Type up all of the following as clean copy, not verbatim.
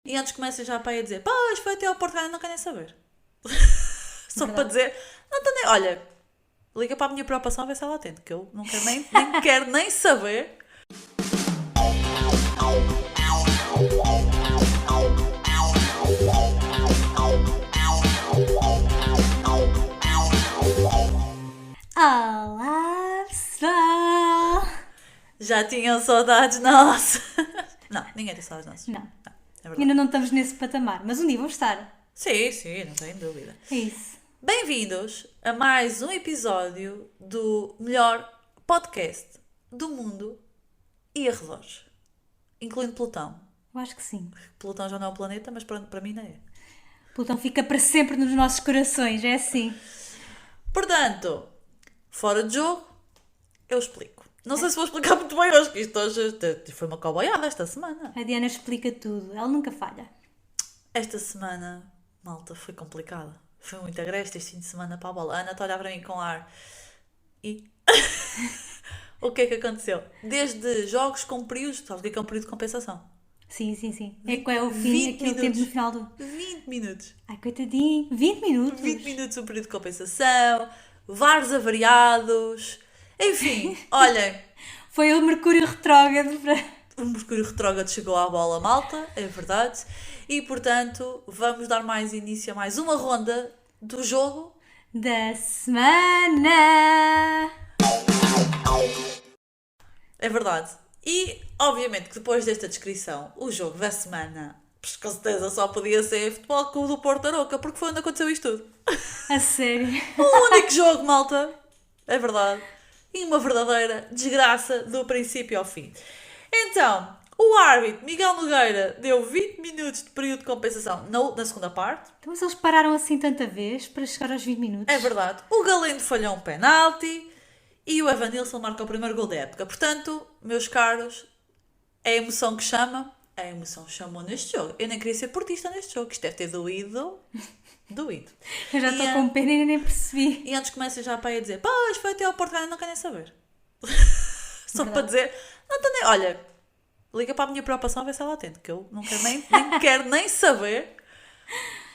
E antes comecem já para aí a dizer, pois foi até ao Portugal, não quero nem saber. Só para dizer, não estou nem. Olha, liga para a minha preocupação a ver se ela atende, que eu não quero nem quero nem saber. Olá, pessoal! Já tinham saudades nossas. Não, ninguém tem saudades nossas. Não, É verdade. ainda não estamos nesse patamar, mas um dia vamos estar. Sim, não tenho dúvida. É isso. Bem-vindos a mais um episódio do melhor podcast do mundo e arredores, incluindo Plutão. Eu acho que sim. Plutão já não é um planeta, mas para mim não é. Plutão fica para sempre nos nossos corações, é assim. Portanto, fora de jogo, eu explico. Não sei se vou explicar muito bem hoje, que isto hoje foi uma coboiada esta semana. A Diana explica tudo, ela nunca falha. Esta semana, malta, foi complicada. Foi muito agreste este fim de semana para a bola. A Ana está a olhar para mim com ar. E o que é que aconteceu? Desde jogos com períodos, sabes o que é um período de compensação? Sim. É que é o fim, 20 aquele tempo minutos. no final do... 20 minutos. Ai, coitadinho, 20 minutos. 20 minutos o período de compensação, vários avariados. Enfim, olhem, Foi o Mercúrio retrógrado para... o Mercúrio retrógrado chegou à bola, malta, é verdade. E, portanto, vamos dar mais início a mais uma ronda do jogo. da semana. É verdade. E, obviamente, que depois desta descrição, o jogo da semana, pois, com certeza só podia ser Futebol Clube do Porto Aroca, porque foi onde aconteceu isto tudo. A sério. Um único jogo, malta. É verdade. E uma verdadeira desgraça do princípio ao fim. Então, o árbitro Miguel Nogueira deu 20 minutos de período de compensação na segunda parte. Então, mas eles pararam assim tanta vez para chegar aos 20 minutos? É verdade. O Galeno falhou um penalti e o Evanilson marca o primeiro gol da época. Portanto, meus caros, é a emoção que chama. A emoção chamou neste jogo. Eu nem queria ser portista neste jogo. Isto deve ter doído. Doído. Eu já estou com pena e nem percebi. E antes comecem já para aí a dizer, pois foi até ao Portugal, não quero nem saber. Só para dizer, não estou nem. Olha, liga para a minha preocupação a ver se ela atende, que eu não quero nem quero nem saber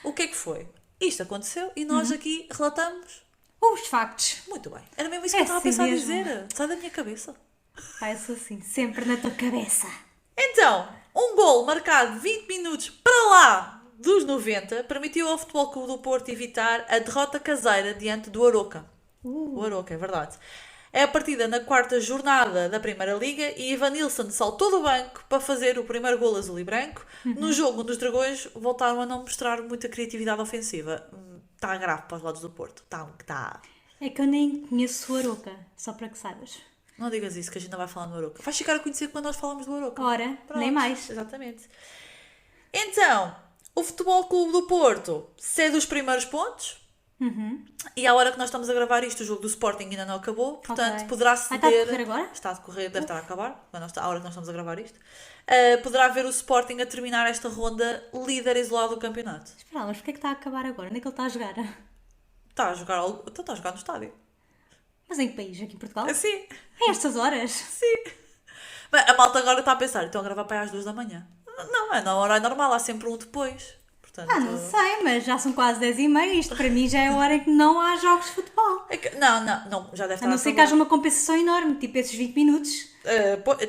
o que é que foi. Isto aconteceu e nós aqui relatamos. Os factos. Muito bem. Era mesmo isso que eu estava a assim pensar a mesmo. dizer. Sai da minha cabeça. Pai, eu sou assim, sempre na tua cabeça. Então, um gol marcado 20 minutos para lá dos 90 permitiu ao Futebol Clube do Porto evitar a derrota caseira diante do Aroca. O Aroca, é verdade. É a partida na quarta jornada da Primeira Liga e Evanilson saltou do banco para fazer o primeiro gol azul e branco. No jogo onde os Dragões voltaram a não mostrar muita criatividade ofensiva. Está grave para os lados do Porto. Está. É que eu nem conheço o Aroca, só para que saibas. Não digas isso, que a gente não vai falar no Aroca. Vais ficar a conhecer quando nós falamos do Aroca. Ora, nem mais. Exatamente. Então, o Futebol Clube do Porto cede os primeiros pontos. E à hora que nós estamos a gravar isto, o jogo do Sporting ainda não acabou. Portanto, Ok. poderá Está a ceder... decorrer agora? Está a decorrer, deve estar a acabar. À hora que nós estamos a gravar isto. Poderá ver o Sporting a terminar esta ronda líder isolado do campeonato. Espera lá, mas porquê é que está a acabar agora? Onde é que ele está a jogar? Está a jogar, então está a jogar no estádio. Mas em que país? Aqui em Portugal? Sim, A estas horas? sim. Mas a malta agora está a pensar, então a gravar para aí às 2 da manhã. Não, é na hora normal, há sempre um depois. Portanto, Não sei, mas já são quase 10h30. Isto para mim já é a hora em que não há jogos de futebol. é que- não, já deve estar A não ser que acabar. haja uma compensação enorme, tipo esses 20 minutos.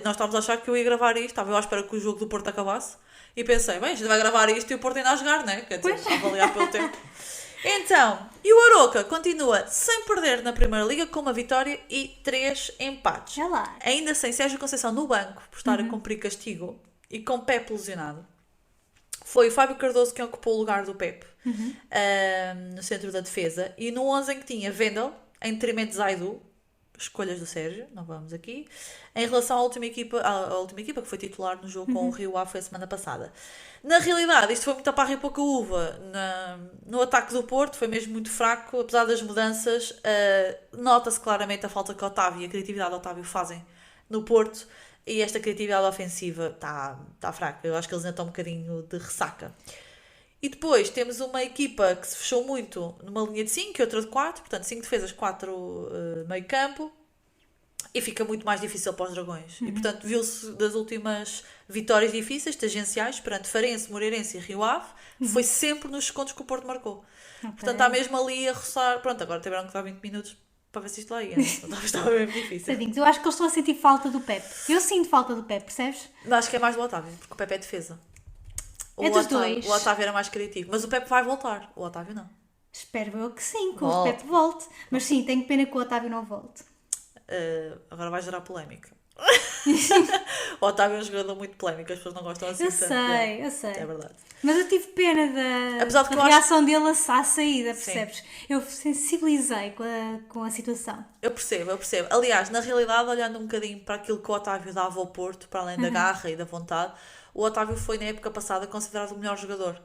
Nós estávamos a achar que eu ia gravar isto, estava eu à espera que o jogo do Porto acabasse e pensei, bem, a gente vai gravar isto e o Porto ainda a jogar, né? Quer dizer, a avaliar pelo tempo. Então, e o Aroca continua sem perder na Primeira Liga com uma vitória e 3 empates. Já lá. Ainda sem Sérgio Conceição no banco por estar a cumprir castigo e com Pepe lesionado. Foi o Fábio Cardoso quem ocupou o lugar do Pepe no centro da defesa e no 11 em que tinha Vendel, em detrimento de Zaidu, escolhas do Sérgio, não vamos aqui, em relação à última equipa que foi titular no jogo com o Rio Ave a semana passada. Na realidade, isto foi muita parra e pouca uva. No ataque do Porto foi mesmo muito fraco, apesar das mudanças, nota-se claramente a falta que Otávio e a criatividade de Otávio fazem no Porto e esta criatividade ofensiva está fraca. Eu acho que eles ainda estão um bocadinho de ressaca. E depois temos uma equipa que se fechou muito numa linha de 5 e outra de 4, portanto 5 defesas, 4 meio campo. e fica muito mais difícil para os Dragões. E, portanto, viu-se das últimas vitórias difíceis, tangenciais, perante Farense, Moreirense e Rio Ave, foi sempre nos segundos que o Porto marcou. Ok. Portanto, está mesmo ali a roçar. Pronto, agora tiveram que dar 20 minutos para ver se isto lá ia. Estava mesmo difícil. Tadinhos, eu acho que eles estão a sentir falta do Pep. Eu sinto falta do Pep, percebes? Mas acho que é mais do Otávio, porque o Pepe é defesa. É dos dois. O Otávio era mais criativo. Mas o Pepe vai voltar. O Otávio não. Espero eu que sim, que Volta. o Pep volte. Mas sim, tenho pena que o Otávio não volte. Agora vai gerar polémica. O Otávio é um jogador muito polémico, as pessoas não gostam assim. Eu tanto. sei, eu sei. É verdade. Mas eu tive pena da, Apesar de que da eu acho- reação dele à saída, percebes? Eu sensibilizei com a situação. Eu percebo. Aliás, na realidade, olhando um bocadinho para aquilo que o Otávio dava ao Porto, para além da garra e da vontade, o Otávio foi na época passada considerado o melhor jogador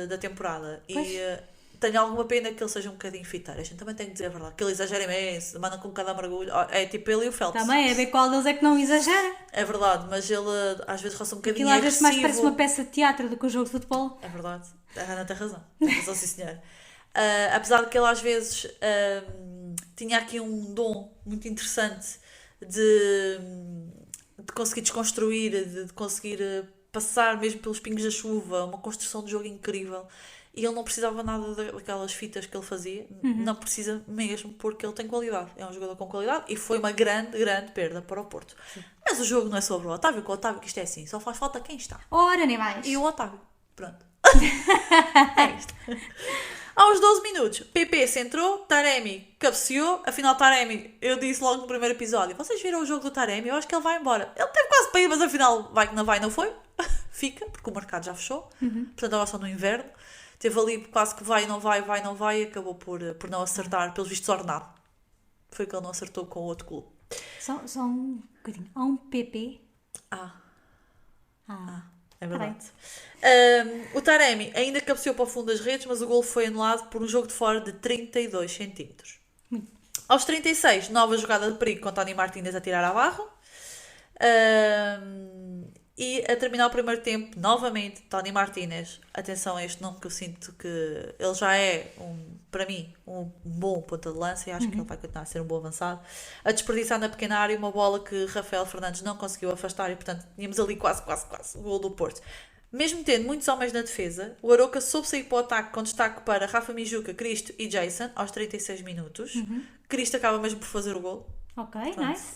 da temporada. Pois. E tenho alguma pena que ele seja um bocadinho fiteiro. A gente também tem que dizer a verdade. Que ele exagera imenso, manda com cada mergulho. É tipo ele e o Phelps. Também é ver qual deles é que não exagera. É verdade, mas ele às vezes roça um bocadinho Aquilo às vezes mais agressivo. parece uma peça de teatro do que um jogo de futebol. É verdade, a Ana tem razão, sim senhor. Apesar de que ele às vezes tinha aqui um dom muito interessante de conseguir desconstruir, de conseguir passar mesmo pelos pingos da chuva, uma construção de jogo incrível. E ele não precisava nada daquelas fitas que ele fazia, não precisa mesmo, porque ele tem qualidade. É um jogador com qualidade e foi uma grande, grande perda para o Porto. Mas o jogo não é sobre o Otávio, que o Otávio, que isto é assim, só faz falta quem está. Ora, nem mais. E o Otávio. Pronto. É isto. Aos 12 minutos, PP centrou, Taremi cabeceou. Afinal, Taremi, eu disse logo no primeiro episódio: vocês viram o jogo do Taremi? Eu acho que ele vai embora. Ele teve quase para ir, mas afinal, vai que não vai, não foi. Fica, porque o mercado já fechou. Portanto, agora só no inverno. Teve ali quase que vai, não vai, e acabou por não acertar, pelos vistos, ordenado. Foi que ele não acertou com o outro clube. Só um bocadinho. Há um PP. É verdade. O Taremi ainda cabeceou para o fundo das redes, mas o golo foi anulado por um jogo de fora de 32 centímetros. Aos 36, nova jogada de perigo com Tony Martínez a tirar a barro. E a terminar o primeiro tempo, novamente, Tony Martínez. Atenção a este nome, que eu sinto que ele já é, para mim, um bom ponta de lança e acho que ele vai continuar a ser um bom avançado. A desperdiçar na pequena área uma bola que Rafael Fernandes não conseguiu afastar e, portanto, tínhamos ali quase o gol do Porto. Mesmo tendo muitos homens na defesa, o Aroca soube sair para o ataque com destaque para Rafa Mijuca, Cristo e Jason aos 36 minutos. Cristo acaba mesmo por fazer o gol. Ok, Pronto, nice.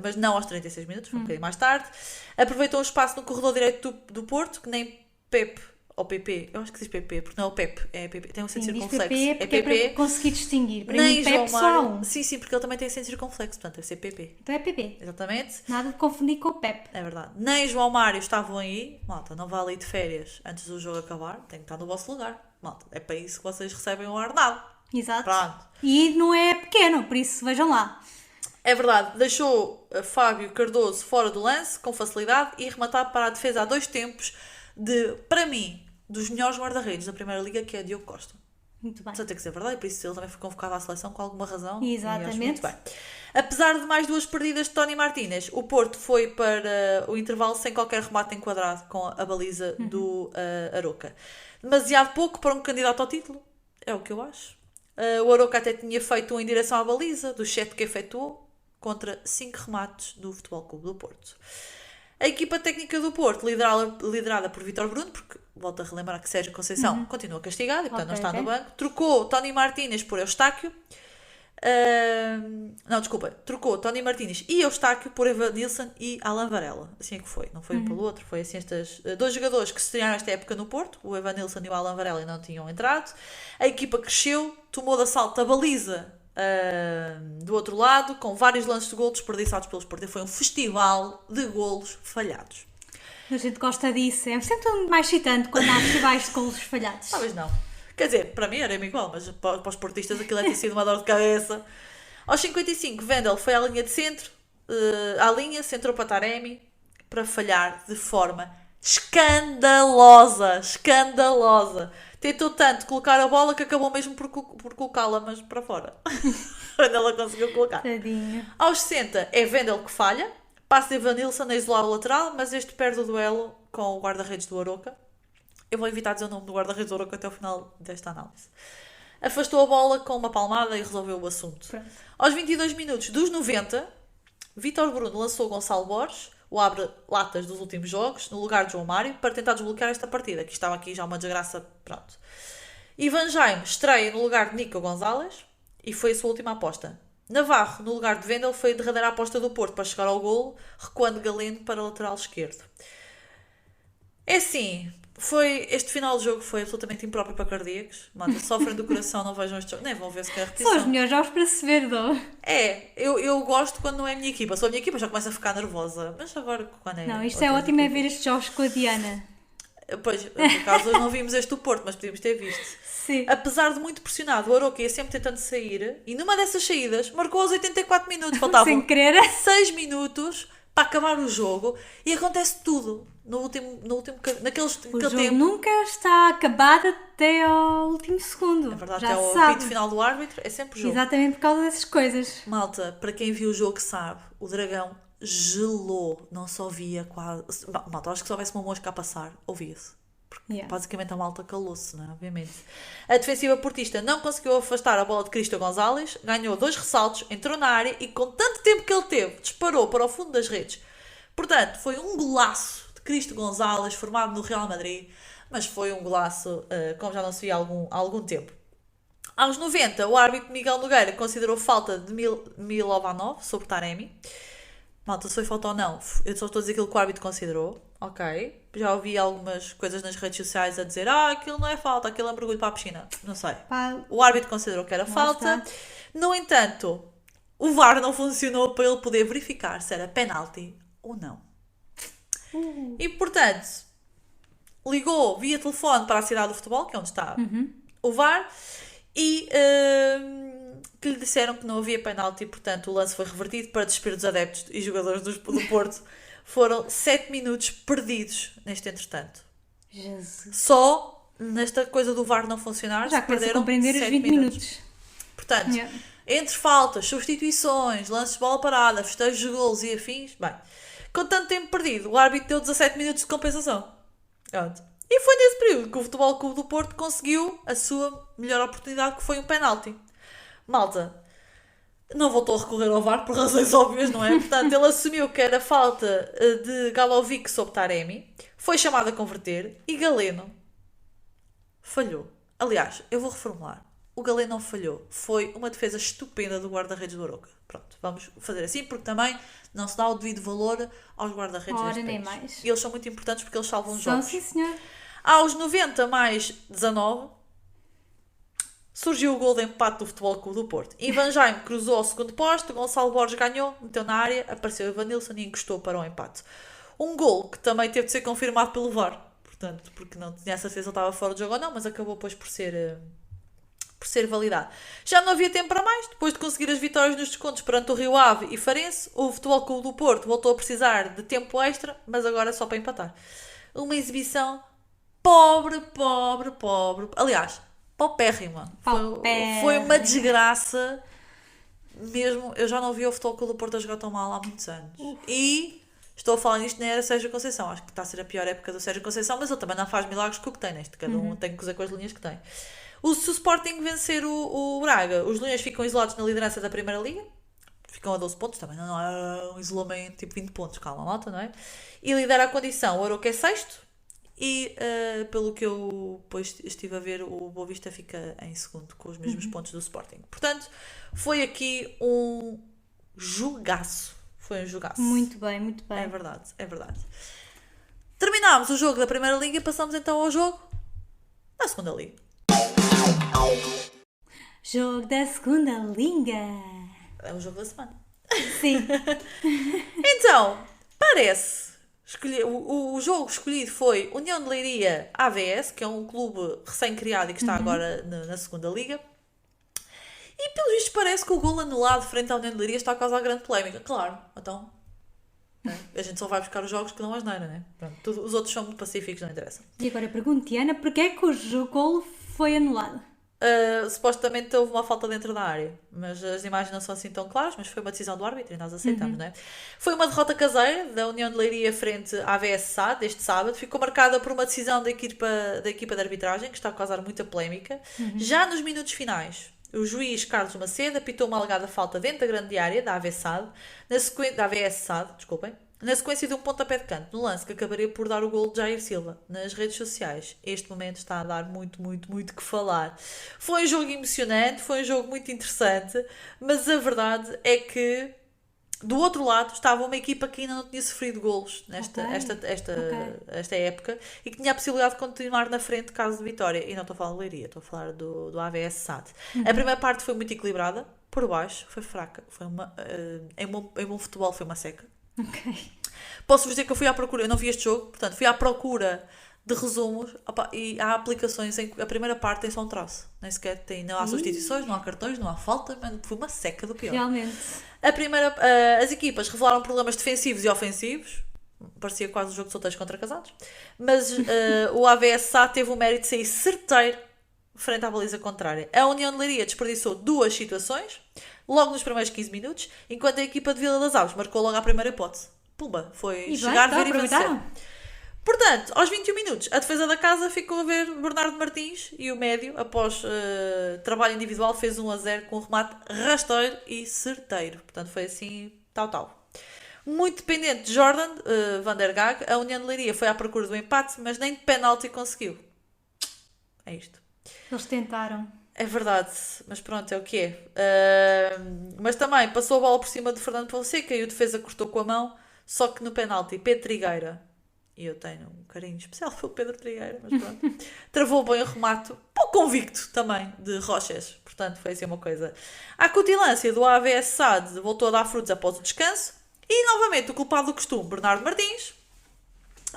mas não aos 36 minutos, foi um bocadinho mais tarde. Aproveitou um espaço no corredor direito do Porto, que nem Pep ou PP, eu acho que diz PP, porque não é o Pep, é PP, tem um acento Sim, diz circunflexo. PP porque é para conseguir distinguir. Para Nem mim, João Pep só há Mário. um. Sim, porque ele também tem acento circunflexo, portanto deve ser PP. Então é PP. Exatamente, Nada de confundir com o Pep. é verdade. Nem João Mário estavam aí, malta, não vale ir de férias antes do jogo acabar, tem que estar no vosso lugar, malta, é para isso que vocês recebem o ordenado. Exato. Pronto. E não é pequeno, por isso vejam lá. É verdade, deixou Fábio Cardoso fora do lance, com facilidade, e rematar para a defesa a 2 tempos de, para mim, dos melhores guarda-redes da Primeira Liga, que é Diogo Costa. Muito bem. Só tem que ser verdade, e por isso ele também foi convocado à seleção com alguma razão. E acho Exatamente. muito bem. Apesar de mais 2 perdidas de Tony Martínez, o Porto foi para o intervalo sem qualquer remate enquadrado com a baliza do Aroca. Demasiado pouco para um candidato ao título, é o que eu acho. O Aroca até tinha feito um em direção à baliza, do 7 que efetuou, contra 5 remates do Futebol Clube do Porto. A equipa técnica do Porto, liderada por Vítor Bruno, porque volto a relembrar que Sérgio Conceição continua castigado e portanto não está no banco, trocou Tony Martínez por Eustáquio. Trocou Tony Martínez e Eustáquio por Evanilson e Alan Varela. Assim é que foi, não foi um pelo outro, foi assim estes 2 jogadores que se estrearam esta época no Porto, o Evanilson e o Alan Varela, e não tinham entrado. A equipa cresceu, tomou de assalto a baliza do outro lado, com vários lances de gol desperdiçados pelos Porto. Foi um festival de golos falhados. A gente gosta disso. É sempre tudo mais excitante quando há festivais de golos falhados. Talvez não. Quer dizer, para mim era igual, mas para os portistas aquilo tem sido uma dor de cabeça. Aos 55, Vendel foi à linha de centro, centrou para Taremi, para falhar de forma escandalosa. Tentou tanto colocar a bola que acabou mesmo por colocá-la, mas para fora. Quando ela conseguiu colocar. Tadinho. Aos 60 é Vendel que falha. Passa de Evanilson a isolar o lateral, mas este perde o duelo com o guarda-redes do Aroca. Eu vou evitar dizer o nome do guarda-redes do Aroca até o final desta análise. Afastou a bola com uma palmada e resolveu o assunto. Pronto. Aos 22 minutos dos 90, Vítor Bruno lançou Gonçalo Borges, o abre-latas dos últimos jogos, no lugar de João Mário, para tentar desbloquear esta partida, que estava aqui já uma desgraça, pronto. Ivan Jaime estreia no lugar de Nico Gonzalez, e foi a sua última aposta. Navarro, no lugar de Vendel, foi a derradeira aposta do Porto para chegar ao golo, recuando Galeno para o lateral esquerdo. É assim, este final de jogo foi absolutamente impróprio para cardíacos. Malta, sofrem do coração, não vejam este jogo. Nem vão ver se quer repetição. São os melhores jogos para se ver, Dó. Eu gosto quando não é a minha equipa. Se a minha equipa já começa a ficar nervosa. Mas agora quando é... Não, isto é ótimo é ver estes jogos com a Diana. Pois, por acaso não vimos este do Porto, mas podíamos ter visto. Sim. Apesar de muito pressionado, o Aroca ia sempre tentando sair. E numa dessas saídas, marcou aos 84 minutos. Faltavam Sem querer. 6 minutos para acabar o jogo. E acontece tudo. Naquele O jogo tempo. nunca está acabado até ao último segundo. É verdade, já até ao sabe. apito final do árbitro é sempre jogo. Exatamente por causa dessas coisas. Malta, para quem viu o jogo sabe, o Dragão gelou. Não se ouvia quase... Malta, acho que se houvesse uma mosca a passar, ouvia-se. Yeah. Basicamente a malta calou-se, não é? Obviamente. A defensiva portista não conseguiu afastar a bola de Cristo Gonzalez, ganhou 2 ressaltos, entrou na área e com tanto tempo que ele teve, disparou para o fundo das redes. Portanto, foi um golaço de Cristo Gonzalez, formado no Real Madrid, mas foi um golaço como já não se via há algum tempo. Aos 90, o árbitro Miguel Nogueira considerou falta de Milovanov sobre Taremi. Malta, se foi falta ou não, eu só estou a dizer aquilo que o árbitro considerou. Ok. Já ouvi algumas coisas nas redes sociais a dizer aquilo não é falta, aquilo é um mergulho para a piscina. Não sei. O árbitro considerou que era falta. No entanto, o VAR não funcionou para ele poder verificar se era penalti ou não. E, portanto, ligou via telefone para a cidade do futebol, que é onde está o VAR, e que lhe disseram que não havia penalti e, portanto, o lance foi revertido para desespero dos adeptos e jogadores do Porto. Foram 7 minutos perdidos neste entretanto. Jesus. Só nesta coisa do VAR não funcionar, Já se perderam compreender os 7 20 minutos. Portanto, entre faltas, substituições, lances de bola parada, festejos de golos e afins, bem, com tanto tempo perdido, o árbitro deu 17 minutos de compensação. Pronto. E foi nesse período que o Futebol Clube do Porto conseguiu a sua melhor oportunidade, que foi um penalti. Malta, não voltou a recorrer ao VAR por razões óbvias, não é? Portanto, ele assumiu que era falta de Galovic sobre Taremi, foi chamado a converter e Galeno falhou. Aliás, eu vou reformular. O Galeno não falhou. Foi uma defesa estupenda do guarda-redes do Aroca. Pronto, vamos fazer assim, porque também não se dá o devido valor aos guarda-redes Ora, deste nem país. mais. E eles são muito importantes porque eles salvam São, jogos. sim, senhor. Aos 90 mais 19, surgiu o gol de empate do Futebol Clube do Porto. Ivan Jaime cruzou ao segundo posto, Gonçalo Borges ganhou, meteu na área, apareceu Evanilson e encostou para o empate. Um gol que também teve de ser confirmado pelo VAR. Portanto, porque não tinha a certeza se ele estava fora do jogo ou não, mas acabou depois por ser validado. Já não havia tempo para mais. Depois de conseguir as vitórias nos descontos perante o Rio Ave e Farense, o Futebol Clube do Porto voltou a precisar de tempo extra, mas agora só para empatar. Uma exibição pobre. Aliás, paupérrima. Foi uma desgraça mesmo. Eu já não vi o Futebol Clube do Porto a jogar tão mal há muitos anos. E estou a falar nisto, nem era Sérgio Conceição. Acho que está a ser a pior época do Sérgio Conceição, mas ele também não faz milagres com o que tem neste. Cada um tem que usar com as linhas que tem. Se o Sporting vencer o Braga, os Leões ficam isolados na liderança da Primeira Liga. Ficam a 12 pontos, também não é um isolamento tipo 20 pontos, calma, malta, não é? E lidera a condição, o Aroca é sexto. E pelo que eu depois estive a ver, o Boa Vista fica em segundo, com os mesmos pontos do Sporting. Portanto, foi aqui um jogaço. Foi um jogaço. Muito bem, muito bem. É verdade. Terminámos o jogo da Primeira Liga e passamos então ao jogo da Segunda Liga. Jogo da Segunda Liga. É o jogo da semana. Sim. Então, parece... O jogo escolhido foi União de Leiria AVS, que é um clube recém-criado e que está agora na Segunda Liga. E pelo visto parece que o golo anulado frente à União de Leiria está a causar grande polémica. Claro, então... Né? A gente só vai buscar os jogos que não asneira, né? Pronto, os outros são muito pacíficos, não interessa. E agora pergunto-te, Ana, porquê é que o golo foi anulado? Supostamente houve uma falta dentro da área, mas as imagens não são assim tão claras, mas foi uma decisão do árbitro e nós aceitamos, não é? Foi uma derrota caseira da União de Leiria frente à AVS SAD este sábado, ficou marcada por uma decisão da equipa de arbitragem que está a causar muita polémica. Já nos minutos finais, o juiz Carlos Macedo apitou uma alegada falta dentro da grande área da AVS SAD, da AVS SAD, desculpem, na sequência de um pontapé de canto, no lance que acabaria por dar o golo de Jair Silva. Nas redes sociais, este momento está a dar muito, muito, muito que falar. Foi um jogo emocionante, foi um jogo muito interessante, mas a verdade é que do outro lado estava uma equipa que ainda não tinha sofrido golos esta época e que tinha a possibilidade de continuar na frente caso de vitória. E não estou a falar de Leiria, estou a falar do AVS SAD. A primeira parte foi muito equilibrada, por baixo foi fraca. Foi em bom futebol foi uma seca. Posso-vos dizer que eu fui à procura, eu não vi este jogo, portanto fui à procura de resumos, e há aplicações em que a primeira parte tem só um traço, nem sequer não há substituições, não há cartões, não há falta, mas foi uma seca do pior. Realmente. As equipas revelaram problemas defensivos e ofensivos, parecia quase um jogo de solteiros contra casados, mas o AVSA teve o mérito de sair certeiro frente à baliza contrária. A União de Leiria desperdiçou 2 situações, logo nos primeiros 15 minutos, enquanto a equipa de Vila das Aves marcou logo a primeira hipótese. Pumba, foi chegar, ver e vencer. Portanto, aos 21 minutos, a defesa da casa ficou a ver Bernardo Martins e o médio, após trabalho individual, fez 1-0 com um remate rasteiro e certeiro. Portanto, foi assim, tal. Muito dependente de Jordan van der Gaag, a União de Leiria foi à procura do empate, mas nem de penalti conseguiu. É isto. Eles tentaram. É verdade, mas pronto, é o que é. Mas também passou a bola por cima de Fernando Fonseca e o defesa cortou com a mão, só que no penalti, Pedro Trigueira, e eu tenho um carinho especial pelo Pedro Trigueira, mas pronto, travou bem o remate, pouco convicto também, de Roches. Portanto, foi assim uma coisa. A acutilância do AVS SAD voltou a dar frutos após o descanso, e novamente o culpado do costume, Bernardo Martins,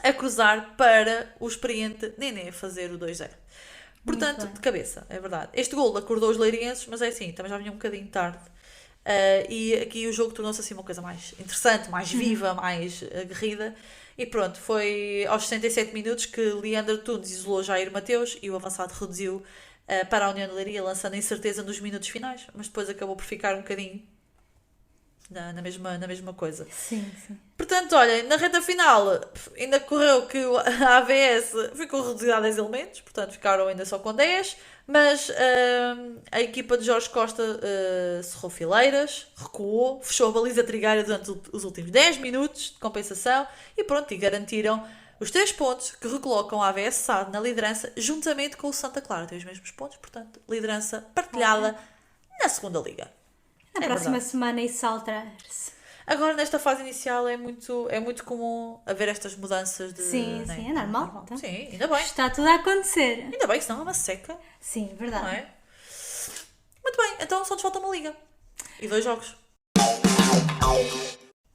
a cruzar para o experiente Nenê fazer o 2-0. Portanto, de cabeça, é verdade. Este golo acordou os leirienses, mas é assim, também já vinha um bocadinho tarde. E aqui o jogo tornou-se assim uma coisa mais interessante, mais viva, mais aguerrida. E pronto, foi aos 67 minutos que Leandro Tunes isolou Jair Mateus e o avançado reduziu para a União de Leiria, lançando a incerteza nos minutos finais, mas depois acabou por ficar um bocadinho na mesma coisa. Sim. Portanto, olha, na reta final ainda correu que a AVS ficou reduzida a 10 elementos, portanto ficaram ainda só com 10, mas a equipa de Jorge Costa cerrou fileiras, recuou, fechou a baliza trigueira durante os últimos 10 minutos de compensação e pronto, e garantiram os 3 pontos que recolocam a AVS SAD na liderança juntamente com o Santa Clara. Tem os mesmos pontos, portanto, liderança partilhada na segunda liga. Na próxima semana isso altera-se. Agora, nesta fase inicial, é muito comum haver estas mudanças de... Sim, é normal. Então. Sim, ainda bem. Está tudo a acontecer. Ainda bem, senão é uma seca. Sim, verdade. Não é? Muito bem, então só nos falta uma liga. E 2 jogos.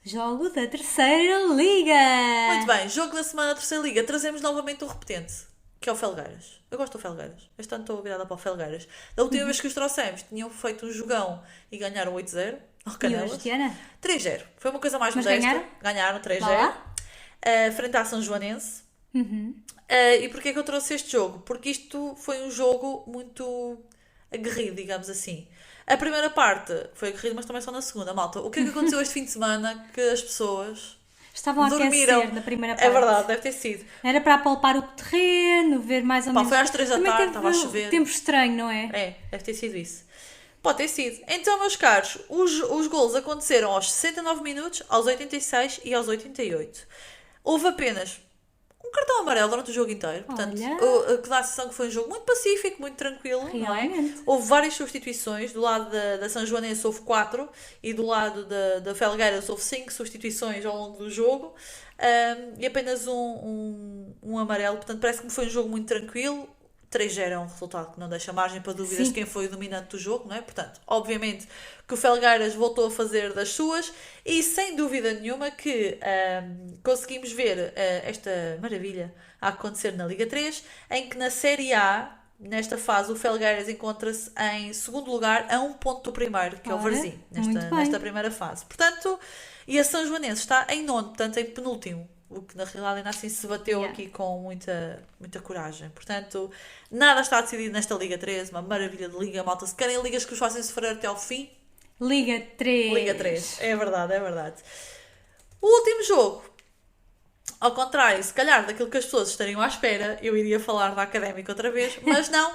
Jogo da terceira liga. Muito bem, jogo da semana da terceira liga. Trazemos novamente o repetente, que é o Felgueiras. Eu gosto do Felgueiras. Este ano estou virada para o Felgueiras. Da última vez que os trouxemos, tinham feito um jogão e ganharam 8-0. E hoje, Diana? 3-0. Foi uma coisa mais Mas modesta. Ganharam 3-0. Frente à São Joanense. E porquê é que eu trouxe este jogo? Porque isto foi um jogo muito aguerrido, digamos assim. A primeira parte foi aguerrido, mas também só na segunda, malta. O que é que aconteceu este fim de semana que as pessoas estavam a dormiram? aquecer na primeira parte. É verdade, deve ter sido. Era para apalpar o terreno, ver mais ou menos... Foi às 3 da tarde, estava a chover. Tempo estranho, não é? É, deve ter sido isso. Pode ter sido. Então, meus caros, os golos aconteceram aos 69 minutos, aos 86 e aos 88. Houve apenas um cartão amarelo durante o jogo inteiro. Portanto, a classificação que foi um jogo muito pacífico, muito tranquilo. Realmente. Não é? Houve várias substituições. Do lado da São Joanense houve 4 e do lado da Felgueiras houve 5 substituições ao longo do jogo. E apenas um amarelo. Portanto, parece que foi um jogo muito tranquilo. 3-0 é um resultado que não deixa margem para dúvidas de quem foi o dominante do jogo, não é? Portanto, obviamente que o Felgueiras voltou a fazer das suas e sem dúvida nenhuma que conseguimos ver esta maravilha a acontecer na Liga 3, em que na Série A, nesta fase, o Felgueiras encontra-se em segundo lugar a 1 ponto do primeiro, que é o Varzim, nesta primeira fase. Portanto, e a São Joanense está em 9º, portanto em penúltimo. O que na realidade ainda assim se bateu aqui com muita coragem. Portanto, nada está decidido nesta Liga 3, uma maravilha de liga, malta. Se querem ligas que os façam sofrer até ao fim, Liga 3. Liga 3, é verdade. O último jogo, ao contrário, se calhar daquilo que as pessoas estariam à espera, eu iria falar da Académica outra vez, mas não.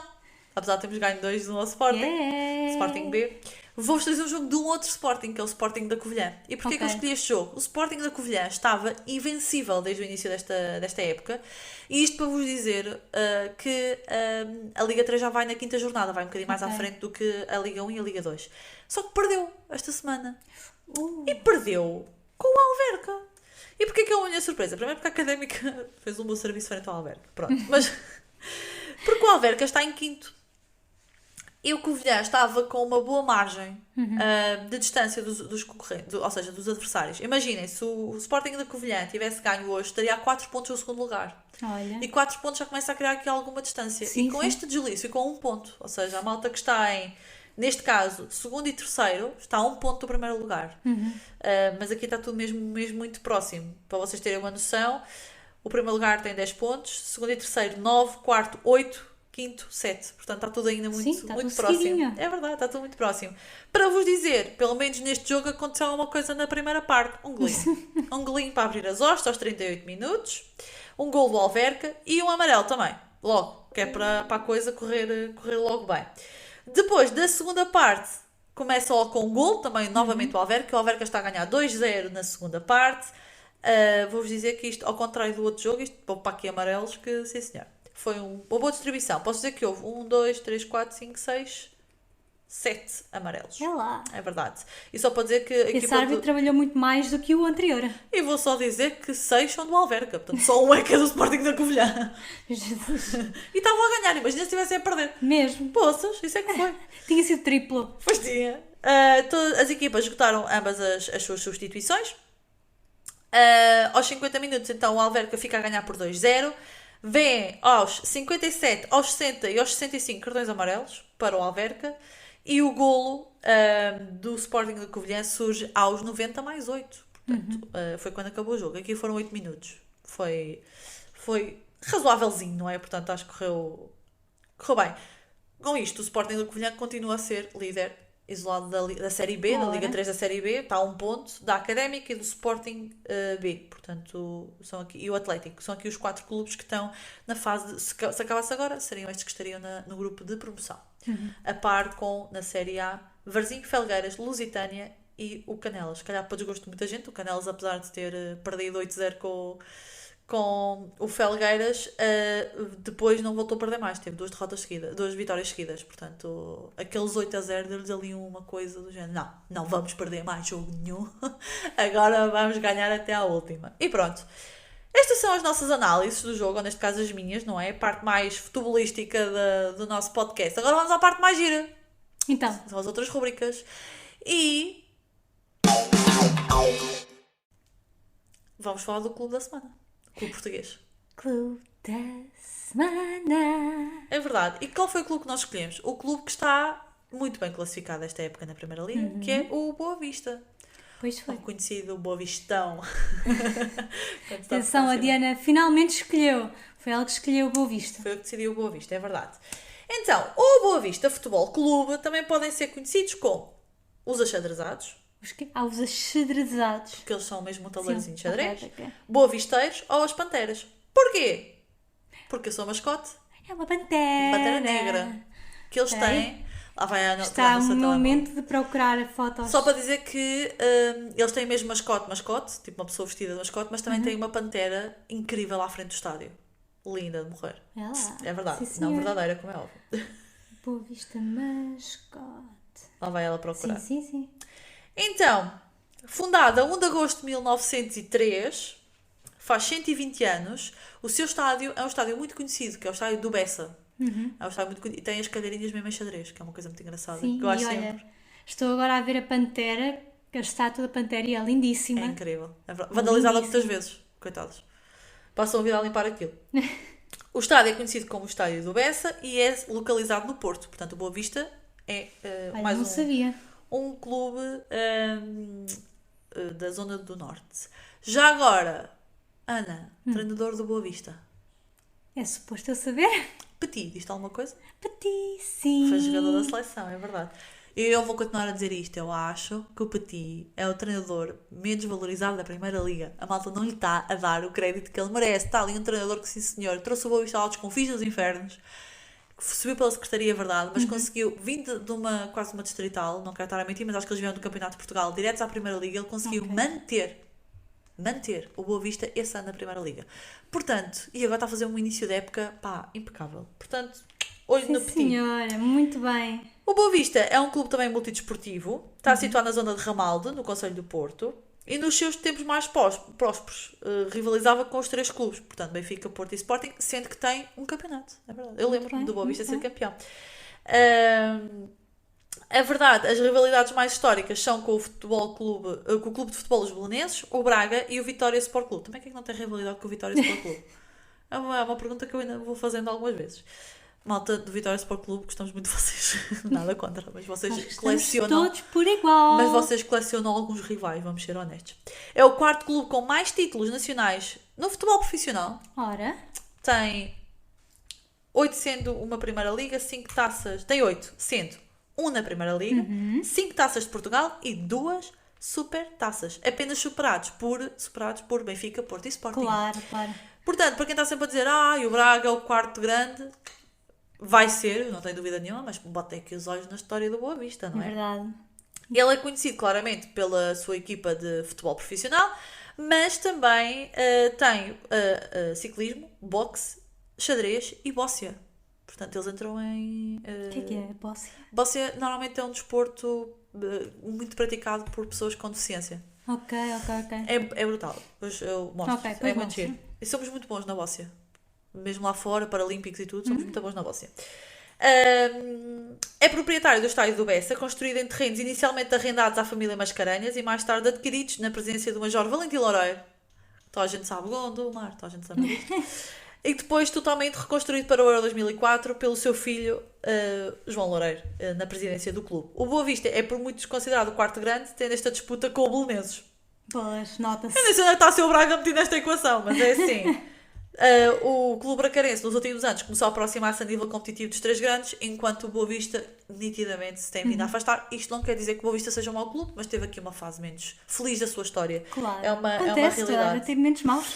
apesar de termos ganho 2 no Sporting, Sporting B. Vou-vos trazer um jogo de um outro Sporting, que é o Sporting da Covilhã. E porquê que eu escolhi este jogo? O Sporting da Covilhã estava invencível desde o início desta época. E isto para vos dizer que a Liga 3 já vai na 5ª jornada, vai um bocadinho mais à frente do que a Liga 1 e a Liga 2. Só que perdeu esta semana. E perdeu com o Alverca. E porquê que é a minha surpresa? Primeiro porque a Académica fez um bom serviço frente ao Alverca. Pronto. Mas porque o Alverca está em 5º. E o Covilhã estava com uma boa margem de distância dos concorrentes, ou seja, dos adversários. Imaginem, se o Sporting da Covilhã tivesse ganho hoje, estaria a 4 pontos no segundo lugar. Olha. E 4 pontos já começa a criar aqui alguma distância. Sim, e com sim. este deslize ficou 1 ponto. Ou seja, a malta que está neste caso, segundo e terceiro, está a 1 ponto do primeiro lugar. Mas aqui está tudo mesmo muito próximo. Para vocês terem uma noção, o primeiro lugar tem 10 pontos, segundo e terceiro 9, quarto 8, quinto 7. Portanto, está tudo ainda muito, está muito tudo próximo. seguidinho. É verdade, está tudo muito próximo. Para vos dizer, pelo menos neste jogo aconteceu uma coisa na primeira parte. Um golinho. Um golinho para abrir as hostas aos 38 minutos. Um gol do Alverca e um amarelo também. Logo, que é para a coisa correr logo bem. Depois da segunda parte, começa logo com um gol, também novamente o Alverca. O Alverca está a ganhar 2-0 na segunda parte. Vou-vos dizer que isto, ao contrário do outro jogo, isto vou para aqui amarelos, que sim senhor. Foi uma boa distribuição. Posso dizer que houve 1, 2, 3, 4, 5, 6, 7 amarelos. É lá. É verdade. E só para dizer que a Esse equipa árbitro trabalhou muito mais do que o anterior. E vou só dizer que 6 são do Alverca. Portanto, só um é que é do Sporting da Covilhã. Jesus. E estavam a ganhar. Imagina se estivessem a perder. Mesmo. Poças, isso é que foi. Tinha sido triplo. Pois tinha. Todas as equipas esgotaram ambas as suas substituições. Aos 50 minutos, então, o Alverca fica a ganhar por 2-0. Vem aos 57, aos 60 e aos 65 cartões amarelos para o Alverca. E o golo do Sporting da Covilhã surge aos 90 mais 8. Portanto, foi quando acabou o jogo. Aqui foram 8 minutos. Foi razoávelzinho, não é? Portanto, acho que correu bem. Com isto, o Sporting da Covilhã continua a ser líder isolado da Série B, da Liga 3 da Série B, está a 1 ponto, da Académica e do Sporting B. Portanto, são aqui, e o Atlético. São aqui os 4 clubes que estão na fase de, se acabasse agora, seriam estes que estariam no grupo de promoção. A par com, na Série A, Varzim, Felgueiras, Lusitânia e o Canelas. Se calhar para desgosto de muita gente, o Canelas, apesar de ter perdido 8-0 com o Felgueiras, depois não voltou a perder mais, teve 2 vitórias seguidas, portanto aqueles 8-0 deu-lhes ali uma coisa do género, não vamos perder mais jogo nenhum, agora vamos ganhar até à última. E pronto, estas são as nossas análises do jogo, ou neste caso as minhas, não é? A parte mais futebolística do nosso podcast. Agora vamos à parte mais gira. Então. São as outras rubricas. E vamos falar do Clube da Semana. Clube português. Clube da Semana. É verdade. E qual foi o clube que nós escolhemos? O clube que está muito bem classificado esta época na Primeira Liga, que é o Boa Vista. Pois foi. O conhecido Boa Vistão. Atenção, a Diana finalmente escolheu. Foi ela que escolheu o Boa Vista. Foi eu que decidi o Boa Vista, é verdade. Então, o Boa Vista Futebol Clube também podem ser conhecidos como os achadrezados. Os achadrezados. Que eles são mesmo um tabuleirozinho de xadrez. Okay. Boa Visteiros ou as Panteras. Porquê? Porque eu sou mascote. É uma pantera. Pantera negra. Que eles têm. Lá vai a Está um momento de procurar fotos. Só para dizer que eles têm mesmo mascote, tipo uma pessoa vestida de mascote, mas também têm uma pantera incrível à frente do estádio. Linda de morrer. É verdade. Sim, não verdadeira, como é óbvio. Boa Vista mascote. Lá vai ela procurar. Sim. Então, fundada a 1 de agosto de 1903, faz 120 anos, o seu estádio é um estádio muito conhecido, que é o estádio do Bessa. É um estádio muito conhecido, e tem as cadeirinhas mesmo em xadrez, que é uma coisa muito engraçada. Sim, que eu acho olha, sempre. estou agora a ver a pantera, a estátua da pantera, e é lindíssima. É incrível. É vandalizada muitas vezes, coitados. Passam a vida a limpar aquilo. O estádio é conhecido como o Estádio do Bessa e é localizado no Porto. Portanto, o Boa Vista é mais um clube da zona do Norte. Já agora, Ana, treinador do Boa Vista. É suposto eu saber? Petit, diz-te alguma coisa? Petit, sim. Foi jogador da seleção, é verdade. E eu vou continuar a dizer isto. Eu acho que o Petit é o treinador menos valorizado da Primeira Liga. A malta não lhe está a dar o crédito que ele merece. Está ali um treinador que, sim senhor, trouxe o Boa Vista lá dos confins dos infernos. subiu pela Secretaria, é verdade, mas conseguiu, vindo de quase uma distrital, não quero estar a mentir, mas acho que eles vieram do Campeonato de Portugal, diretos à Primeira Liga, ele conseguiu manter o Boa Vista esse ano na Primeira Liga. Portanto, e agora está a fazer um início de época, pá, impecável. Portanto, olho no petit. Senhora, muito bem. O Boa Vista é um clube também multidesportivo, está situado na zona de Ramalde, no Concelho do Porto, e nos seus tempos mais prósperos rivalizava com os 3 clubes, portanto Benfica, Porto e Sporting, sendo que tem um campeonato, é verdade. Eu lembro-me do Boa Vista ser campeão. É verdade, as rivalidades mais históricas são com o Clube de Futebol dos Belenenses, o Braga e o Vitória Sport Clube. Também quem é que não tem rivalidade com o Vitória Sport Clube? É uma pergunta que eu ainda vou fazendo algumas vezes. Malta do Vitória Sport Clube, gostamos muito de vocês. Nada contra, mas vocês colecionam. Todos por igual. Mas vocês colecionam alguns rivais, vamos ser honestos. É o 4º clube com mais títulos nacionais no futebol profissional. Ora. Tem 8 sendo uma Primeira Liga, 5 taças. Tem 8, sendo 1 na Primeira Liga, 5 taças de Portugal e 2 super taças. Apenas superados por Benfica, Porto e Sporting. Claro. Portanto, para quem está sempre a dizer, o Braga é o 4º grande, vai ser, não tenho dúvida nenhuma, mas botei aqui os olhos na história do Boa Vista, não é? É verdade. Ele é conhecido claramente pela sua equipa de futebol profissional, mas também tem ciclismo, boxe, xadrez e bóssia. Portanto, eles entram em... O que é bóssia? Bóssia normalmente é um desporto muito praticado por pessoas com deficiência. Ok. É brutal. Depois eu mostro. Ok, É pois muito mostra. giro. E somos muito bons na bóssia. Mesmo lá fora, paralímpicos e tudo, somos muito bons na bóssia. É proprietário do estádio do Bessa, construído em terrenos inicialmente arrendados à família Mascarenhas e mais tarde adquiridos na presença do Major Valentim Loureiro. Toda a gente sabe Gondomar, toda a gente sabe disto. E depois totalmente reconstruído para o Euro 2004 pelo seu filho João Loureiro, na presidência do clube. O Boa Vista é por muitos considerado o 4º grande, tendo esta disputa com o Belenenses. Pois, nota-se. Eu nem sei onde está o seu Braga metido nesta equação, mas é assim. O clube bracarense nos últimos anos começou a aproximar-se a nível competitivo dos 3 grandes, enquanto o Boa Vista nitidamente se tem vindo a afastar. Isto não quer dizer que o Boa Vista seja um mau clube, mas teve aqui uma fase menos feliz da sua história. Claro. É uma Acontece, realidade. tem momentos maus.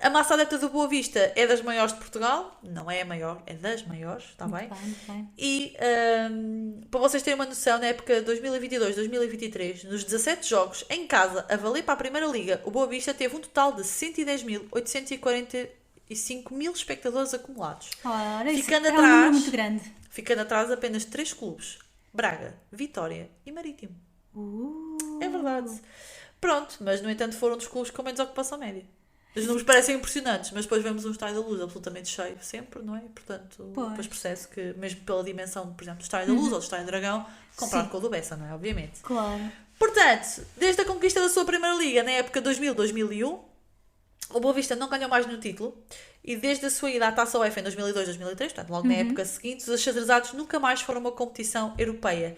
A massa adepta do Boa Vista é das maiores de Portugal, não é a maior, é das maiores, está bem? Muito bem. E para vocês terem uma noção, na época 2022-2023, nos 17 jogos em casa a valer para a Primeira Liga, o Boa Vista teve um total de 110.845 espectadores acumulados. Ora, isso Ficando é um número atrás, muito grande. ficando atrás apenas 3 clubes: Braga, Vitória e Marítimo. É verdade. Pronto, mas no entanto foram um dos clubes com menos ocupação média. Os números parecem impressionantes, mas depois vemos um estádio da Luz absolutamente cheio, sempre, não é? Portanto, Pois. depois percebe-se que, mesmo pela dimensão, por exemplo, do estádio da Luz ou do estádio do Dragão, comparado Sim. com o do Bessa, não é? Obviamente. Claro. Portanto, desde a conquista da sua Primeira Liga, na época 2000-2001, o Boa Vista não ganhou mais nenhum título, e desde a sua ida à Taça UEFA em 2002-2003, portanto, logo na época seguinte, os achadrezados nunca mais foram uma competição europeia.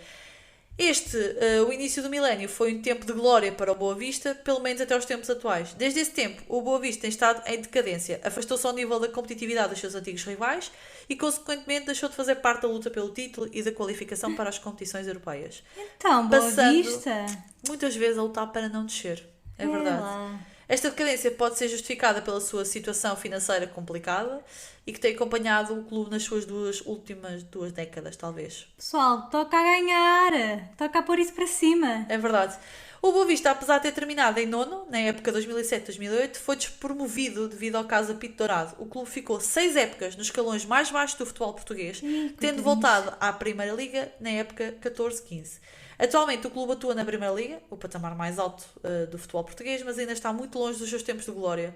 O início do milénio foi um tempo de glória para o Boa Vista, pelo menos até aos tempos atuais. Desde esse tempo, o Boa Vista tem estado em decadência, afastou-se ao nível da competitividade dos seus antigos rivais e, consequentemente, deixou de fazer parte da luta pelo título e da qualificação para as competições europeias. Então, Boa Passando Vista. muitas vezes a lutar para não descer. É verdade. Lá. Esta decadência pode ser justificada pela sua situação financeira complicada e que tem acompanhado o clube nas suas últimas 2 décadas, talvez. Pessoal, toca a ganhar. Toca a pôr isso para cima. É verdade. O Boa Vista, apesar de ter terminado em 9º, na época 2007-2008, foi despromovido devido ao caso Apito Dourado. O clube ficou 6 épocas nos escalões mais baixos do futebol português, tendo voltado à Primeira Liga na época 14-15. Atualmente o clube atua na Primeira Liga, o patamar mais alto do futebol português, mas ainda está muito longe dos seus tempos de glória.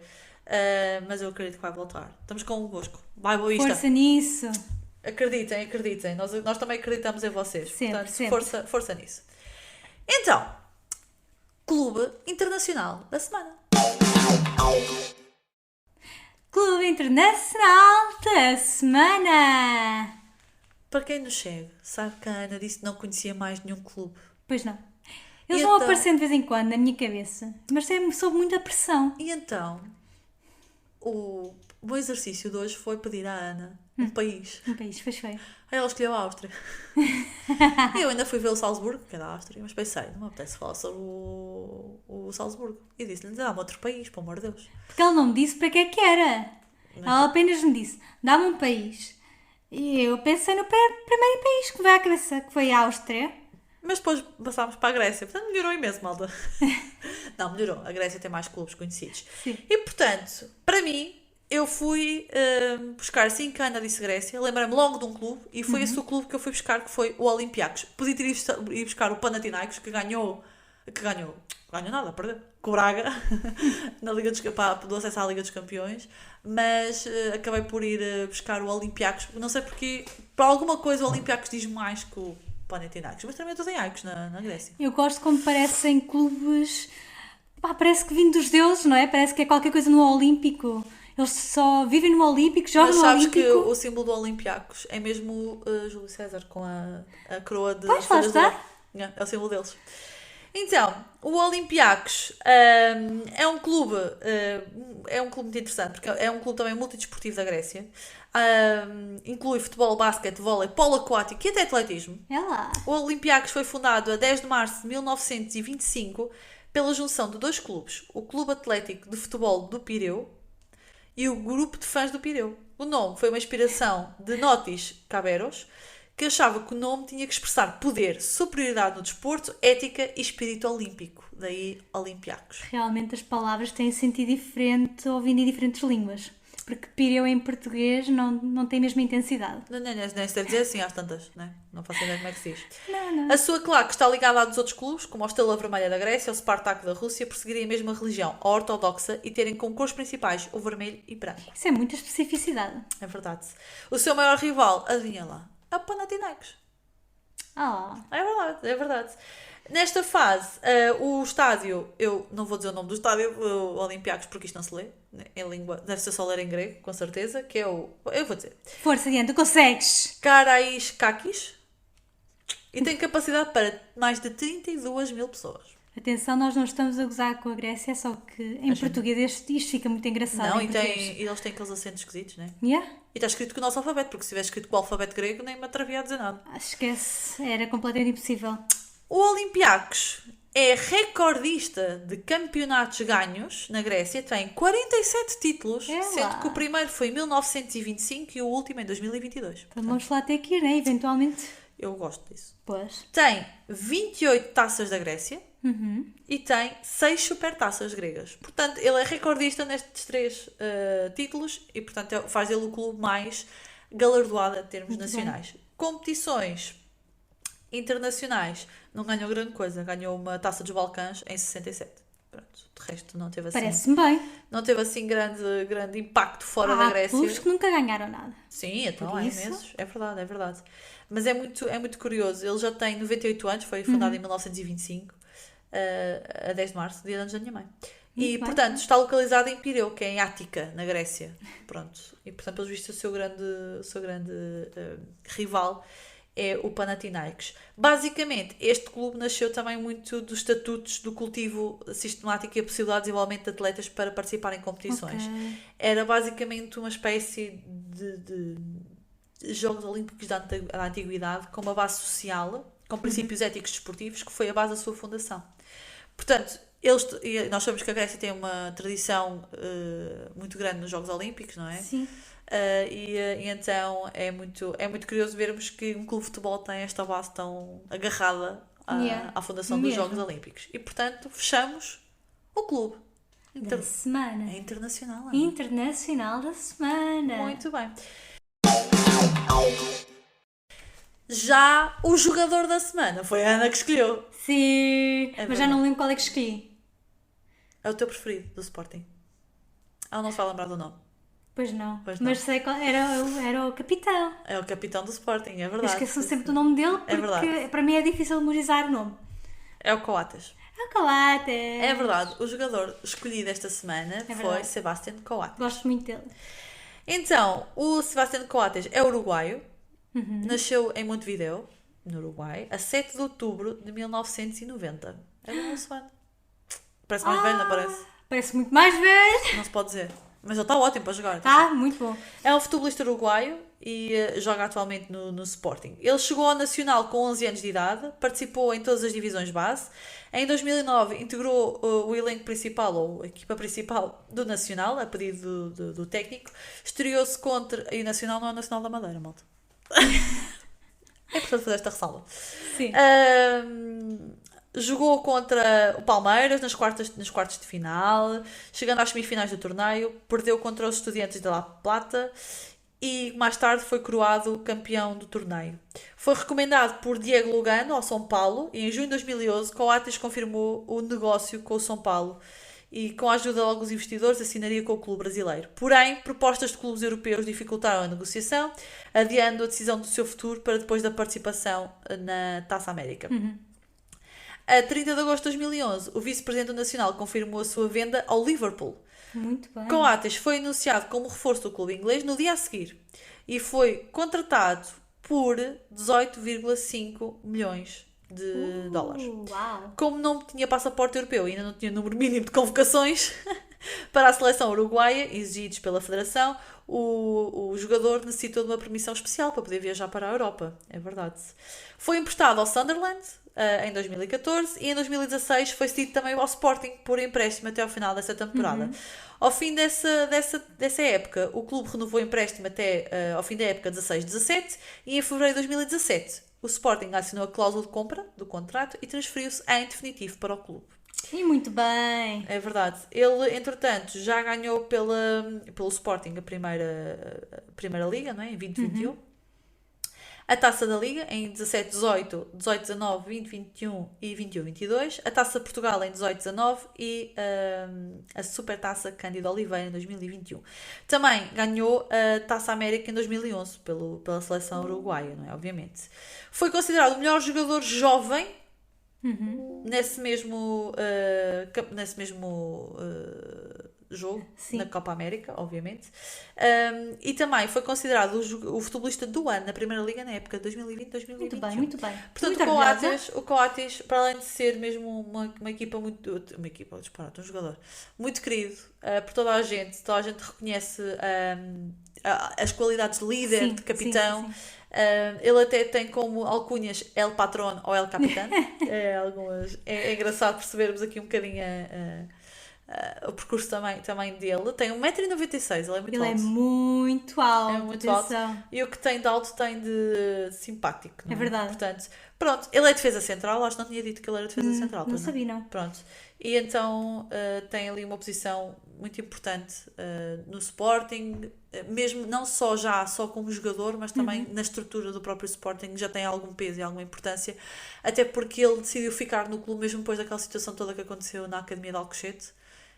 Mas eu acredito que vai voltar. Estamos convosco. Vai, Boa Vista. Força nisso. Acreditem. Nós também acreditamos em vocês. Sempre, Portanto, sempre. força nisso. Então, Clube Internacional da Semana. Clube Internacional da Semana. Para quem nos segue, sabe que a Ana disse que não conhecia mais nenhum clube. Pois não. Eles E vão então? aparecendo de vez em quando na minha cabeça, mas é sob muita pressão. E então, o bom exercício de hoje foi pedir à Ana um país. Um país, pois foi. Aí ela escolheu a Áustria. E eu ainda fui ver o Salzburgo, que é da Áustria, mas pensei, não me apetece falar sobre o Salzburgo. E disse-lhe, dá-me outro país, pelo amor de Deus. Porque ela não me disse para que é que era. Ela apenas me disse, dá-me um país. E eu pensei no primeiro país que me veio à cabeça, que foi a Áustria. Mas depois passámos para a Grécia. Portanto, melhorou imenso, malta. Não, melhorou. A Grécia tem mais clubes conhecidos. Sim. E, portanto, para mim, eu fui buscar, assim que a Ana disse Grécia, lembrei-me logo de um clube e foi esse o clube que eu fui buscar, que foi o Olympiacos. Podia ter ido buscar o Panathinaikos, que ganhou nada, perdeu, com o Braga, na Liga dos, do acesso à Liga dos Campeões, mas acabei por ir buscar o Olympiacos, não sei porque, por alguma coisa o Olympiacos diz mais que o Panathinaikos, mas também é tudo em Aikos, na Grécia. Eu gosto como parecem clubes. Pá, parece que vindo dos deuses, não é? Parece que é qualquer coisa no Olímpico. Eles só vivem no Olímpico, jogam Mas no sabes Olímpico. que o símbolo do Olympiacos é mesmo Júlio César com a coroa de. Pois, lá está. É o símbolo deles. Então, o Olympiacos é um clube muito interessante, porque é um clube também multidesportivo da Grécia. Inclui futebol, basquete, vôlei, polo aquático e até atletismo. É lá. O Olympiacos foi fundado a 10 de março de 1925 pela junção de dois clubes, o Clube Atlético de Futebol do Pireu e o Grupo de Fãs do Pireu. O nome foi uma inspiração de Notis Caberos, que achava que o nome tinha que expressar poder, superioridade no desporto, ética e espírito olímpico. Daí Olympiacos. Realmente as palavras têm sentido diferente ouvindo em diferentes línguas. Porque pireu em português não tem a mesma intensidade. Nem se deve dizer assim às tantas, né? Não faço ideia como é que se diz. Não. A sua claque está ligada a dos outros clubes, como a Estrela Vermelha da Grécia, o Spartak da Rússia, por seguirem a mesma religião, a ortodoxa, e terem como cores principais o vermelho e branco. Isso é muita especificidade. É verdade. O seu maior rival, adivinha lá, é o Panathinaikos. Oh. É verdade, é verdade. Nesta fase, o estádio, eu não vou dizer o nome do estádio, o Olympiacos, porque isto não se lê, né, em língua, deve ser só ler em grego, com certeza, que é o, eu vou dizer, Força, Diana, tu consegues! Karaiskakis, e tem capacidade para mais de 32 mil pessoas. Atenção, nós não estamos a gozar com a Grécia, só que em português isto fica muito engraçado. Não, em e português. eles têm aqueles acentos esquisitos, né? Yeah? E está escrito com o nosso alfabeto, porque se tivesse escrito com o alfabeto grego, nem me atrevia a dizer nada. Esquece, era completamente impossível. O Olympiacos é recordista de campeonatos ganhos na Grécia, tem 47 títulos, É sendo lá. que o primeiro foi em 1925 e o último em 2022. Então vamos lá ter que ir, né? Eventualmente. Eu gosto disso. Pois. Tem 28 taças da Grécia e tem 6 supertaças gregas. Portanto, ele é recordista nestes 3 títulos e, portanto, faz dele o clube mais galardoado em termos nacionais. Competições internacionais não ganhou grande coisa. Ganhou uma taça dos Balcãs em 67. Pronto, de resto não teve assim, Parece-me bem. não teve assim grande impacto fora da Há Grécia. clubes que nunca ganharam nada. Sim, então Por há isso. imensos. É verdade, é verdade. Mas é muito curioso. Ele já tem 98 anos, foi fundado em 1925, a 10 de março, dia de anos da minha mãe. E, Muito bem. portanto, está localizado em Pireu, que é em Ática, na Grécia. Pronto. E, portanto, pelos vistos, o seu grande rival é o Panathinaikos. Basicamente, este clube nasceu também muito dos estatutos do cultivo sistemático e a possibilidade de desenvolvimento de atletas para participar em competições. Ok. Era basicamente uma espécie de Jogos Olímpicos da Antiguidade com uma base social, com princípios éticos desportivos, que foi a base da sua fundação. Portanto, nós sabemos que a Grécia tem uma tradição muito grande nos Jogos Olímpicos, não é? Sim. E então é muito curioso vermos que um clube de futebol tem esta base tão agarrada à fundação dos Mesmo. Jogos Olímpicos. E, portanto, fechamos o clube. Da semana. É internacional. Ana. Internacional da semana. Muito bem. Já o jogador da semana foi a Ana que escolheu. Sim. É Mas já não lembro qual é que escolhi. É o teu preferido do Sporting. Ela não se vai lembrar do nome. Pois não. Pois não. Mas sei qual era o capitão. É o capitão do Sporting, é Eu verdade. esqueço sempre do nome dele porque verdade. para mim é difícil memorizar o nome. É o Coates. É o Coates. É verdade. O jogador escolhido esta semana foi verdade. Sebastián Coates. Gosto muito dele. Então, o Sebastián Coates é uruguaio. Nasceu em Montevideo, no Uruguai, a 7 de outubro de 1990. É o nosso ano. Parece mais velho, não parece? Parece muito mais velho. Não se pode dizer. Mas ele está ótimo para jogar. Tá, muito bom. É um futebolista uruguaio, e joga atualmente no Sporting. Ele chegou ao Nacional com 11 anos de idade, participou em todas as divisões base. Em 2009 integrou o elenco principal, ou a equipa principal do Nacional, a pedido do técnico. Estreou-se contra... E o Nacional não é o Nacional da Madeira, malta. É importante fazer esta ressalva. Sim. Jogou contra o Palmeiras nos quartos de final, chegando às semifinais do torneio, perdeu contra os Estudiantes de La Plata e mais tarde foi coroado campeão do torneio. Foi recomendado por Diego Lugano ao São Paulo e em junho de 2011 Coates confirmou o negócio com o São Paulo e com a ajuda de alguns investidores assinaria com o clube brasileiro. Porém, propostas de clubes europeus dificultaram a negociação, adiando a decisão do seu futuro para depois da participação na Taça América. A 30 de agosto de 2011, o vice-presidente do Nacional confirmou a sua venda ao Liverpool. Muito bem. Coates foi anunciado como reforço do clube inglês no dia a seguir e foi contratado por 18,5 milhões de dólares. Uau! Como não tinha passaporte europeu e ainda não tinha número mínimo de convocações para a seleção uruguaia, exigidos pela Federação, o jogador necessitou de uma permissão especial para poder viajar para a Europa. É verdade. Foi emprestado ao Sunderland em 2014 e em 2016 foi cedido também ao Sporting por empréstimo até ao final dessa temporada. Ao fim dessa época, o clube renovou o empréstimo até ao fim da época 16-17 e em fevereiro de 2017 o Sporting assinou a cláusula de compra do contrato e transferiu-se em definitivo para o clube. E muito bem. É verdade. Ele, entretanto, já ganhou pelo Sporting a primeira Liga, não é? Em 2021. A Taça da Liga em 17-18, 18-19, 20-21 e 21-22. A Taça de Portugal em 18-19 e a Supertaça Cândido Oliveira em 2021. Também ganhou a Taça América em 2011 pela seleção uruguaia, não é? Obviamente. Foi considerado o melhor jogador jovem nesse mesmo jogo, Sim. na Copa América, obviamente. E também foi considerado o futebolista do ano na Primeira Liga na época de 2020-2021. Muito bem, muito bem. Portanto, Muito o Coates, para além de ser mesmo uma equipa um jogador muito querido por toda a gente reconhece as qualidades de líder, Sim, de capitão. sim, sim. Ele até tem como alcunhas El Patrón ou El Capitán. É engraçado percebermos aqui um bocadinho o percurso também dele. Tem 1,96m, ele é muito Ele alto. é muito alto. É muito alto. Atenção. E o que tem de alto tem de simpático. Não É verdade. Portanto, pronto, ele é defesa central. Acho que não tinha dito que ele era defesa central. Não pois sabia, não. Pronto. E então tem ali uma posição muito importante no Sporting, mesmo não só como jogador, mas também na estrutura do próprio Sporting já tem algum peso e alguma importância, até porque ele decidiu ficar no clube mesmo depois daquela situação toda que aconteceu na Academia de Alcochete.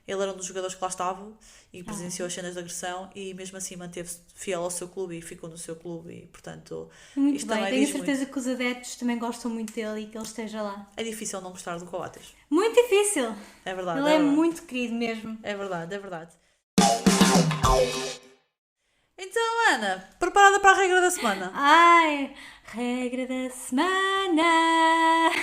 Ele era um dos jogadores que lá estava e presenciou as cenas de agressão e mesmo assim manteve-se fiel ao seu clube e ficou no seu clube e, portanto, Muito isto bem. também Tenho diz certeza muito. que os adeptos também gostam muito dele e que ele esteja lá. É difícil não gostar do Coates. Muito difícil. É verdade. Ele é muito querido mesmo. É verdade, é verdade. Então, Ana, preparada para a regra da semana? Ai, regra da semana.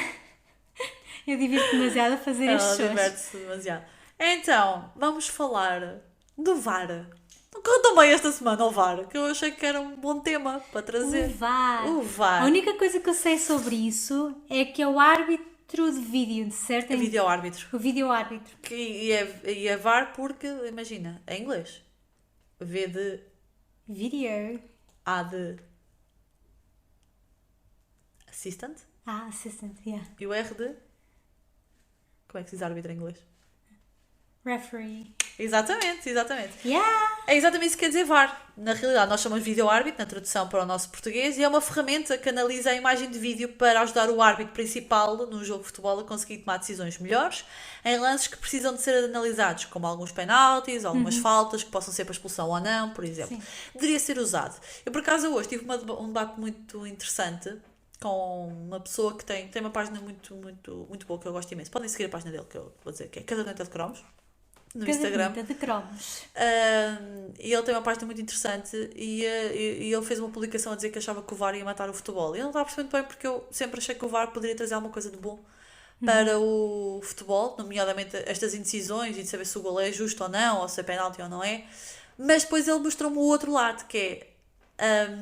Eu divirto demasiado a fazer Ela estes shows. diverte-se demasiado. Então, vamos falar do VAR. Não correu tão bem esta semana o VAR, que eu achei que era um bom tema para trazer. O VAR. O VAR. A única coisa que eu sei sobre isso é que é o árbitro de vídeo, certo? É vídeo-árbitro. O vídeo-árbitro. E é VAR porque, imagina, é inglês. V de Video. A de assistant Ah, assistant, yeah. e o R de... Como é que se diz árbitro em inglês? Referee. Exatamente. Yeah! É exatamente isso que quer dizer VAR. Na realidade, nós chamamos de vídeo-árbitro, na tradução para o nosso português, e é uma ferramenta que analisa a imagem de vídeo para ajudar o árbitro principal num jogo de futebol a conseguir tomar decisões melhores em lances que precisam de ser analisados, como alguns penaltis, algumas faltas que possam ser para expulsão ou não, por exemplo. Sim. Deveria ser usado. Eu, por acaso, hoje tive um debate muito interessante com uma pessoa que tem uma página muito boa, que eu gosto imenso. Podem seguir a página dele, que eu vou dizer que é Caderneta de Cromos, no Instagram. Caderneta de cromos. E ele tem uma página muito interessante e ele fez uma publicação a dizer que achava que o VAR ia matar o futebol. E eu não estava percebendo bem porque eu sempre achei que o VAR poderia trazer alguma coisa de bom para o futebol, nomeadamente estas indecisões e de saber se o gol é justo ou não, ou se é penalti ou não é. Mas depois ele mostrou-me o outro lado, que é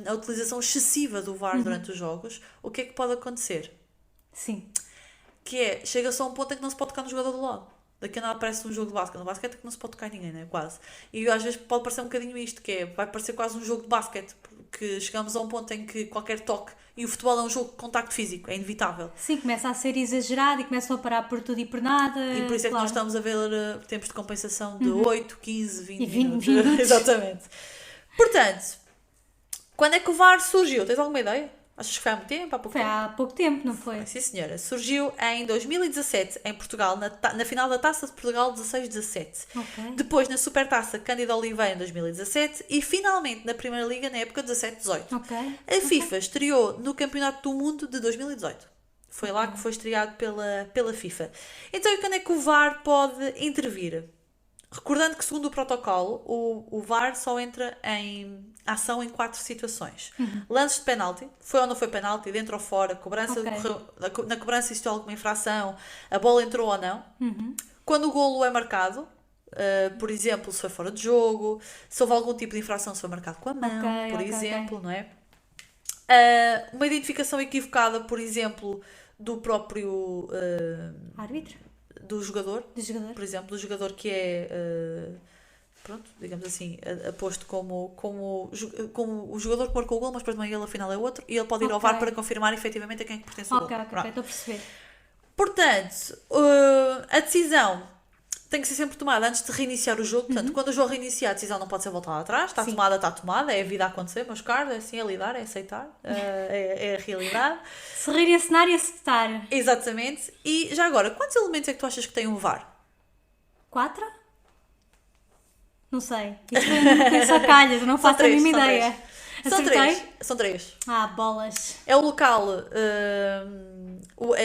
a utilização excessiva do VAR durante os jogos, o que é que pode acontecer? Sim. Que é, chega-se a um ponto em que não se pode tocar no jogador do lado. Daqui a nada parece um jogo de basquete. No basquete é que não se pode tocar em ninguém, né? Quase. E às vezes pode parecer um bocadinho isto, que é, vai parecer quase um jogo de basquete, porque chegamos a um ponto em que qualquer toque, e o futebol é um jogo de contacto físico, é inevitável. Sim, começa a ser exagerado e começam a parar por tudo e por nada. E por isso é que nós estamos a ver tempos de compensação de 8, 15, 20 E 20 minutos. minutos. Exatamente. Portanto, quando é que o VAR surgiu? Tens alguma ideia? Achas que foi há muito tempo? Há pouco Foi tempo? há pouco tempo, não foi? Sim, senhora. Surgiu em 2017 em Portugal, na final da Taça de Portugal 16-17. Ok. Depois na Supertaça Cândido Oliveira em 2017 e finalmente na Primeira Liga na época 17-18. Ok. A FIFA estreou no Campeonato do Mundo de 2018. Foi lá que foi estreado pela FIFA. Então, e quando é que o VAR pode intervir? Recordando que, segundo o protocolo, o VAR só entra em ação em 4 situações. Lances de penalti, foi ou não foi penalti, dentro ou fora, cobrança, Ok. na cobrança existiu alguma infração, a bola entrou ou não. Quando o golo é marcado, por exemplo, se foi fora de jogo, se houve algum tipo de infração, se foi marcado com a mão, Ok, por ok, exemplo, não é? Uma identificação equivocada, por exemplo, do próprio Árbitro? do jogador, Do jogador? por exemplo, do jogador que é pronto, digamos assim, aposto como o jogador que marcou o gol, mas depois não é ele, afinal é outro, e ele pode ir ao Ok. VAR para confirmar efetivamente a quem é que pertence o Ok, gol. ok, Pronto. estou a perceber. Portanto, a decisão tem que ser sempre tomada antes de reiniciar o jogo. Portanto, quando o jogo reinicia, a decisão não pode ser voltada atrás. Está Sim. tomada. É a vida a acontecer, meus caros. É assim, é lidar, é aceitar. É a realidade. Se rir, assinar e acertar. Exatamente. E já agora, quantos elementos é que tu achas que tem um VAR? 4? Não sei. Isso foi só calhas, eu não São faço a mínima são ideia. São Acertei? três. São 3. Ah, bolas. É o local.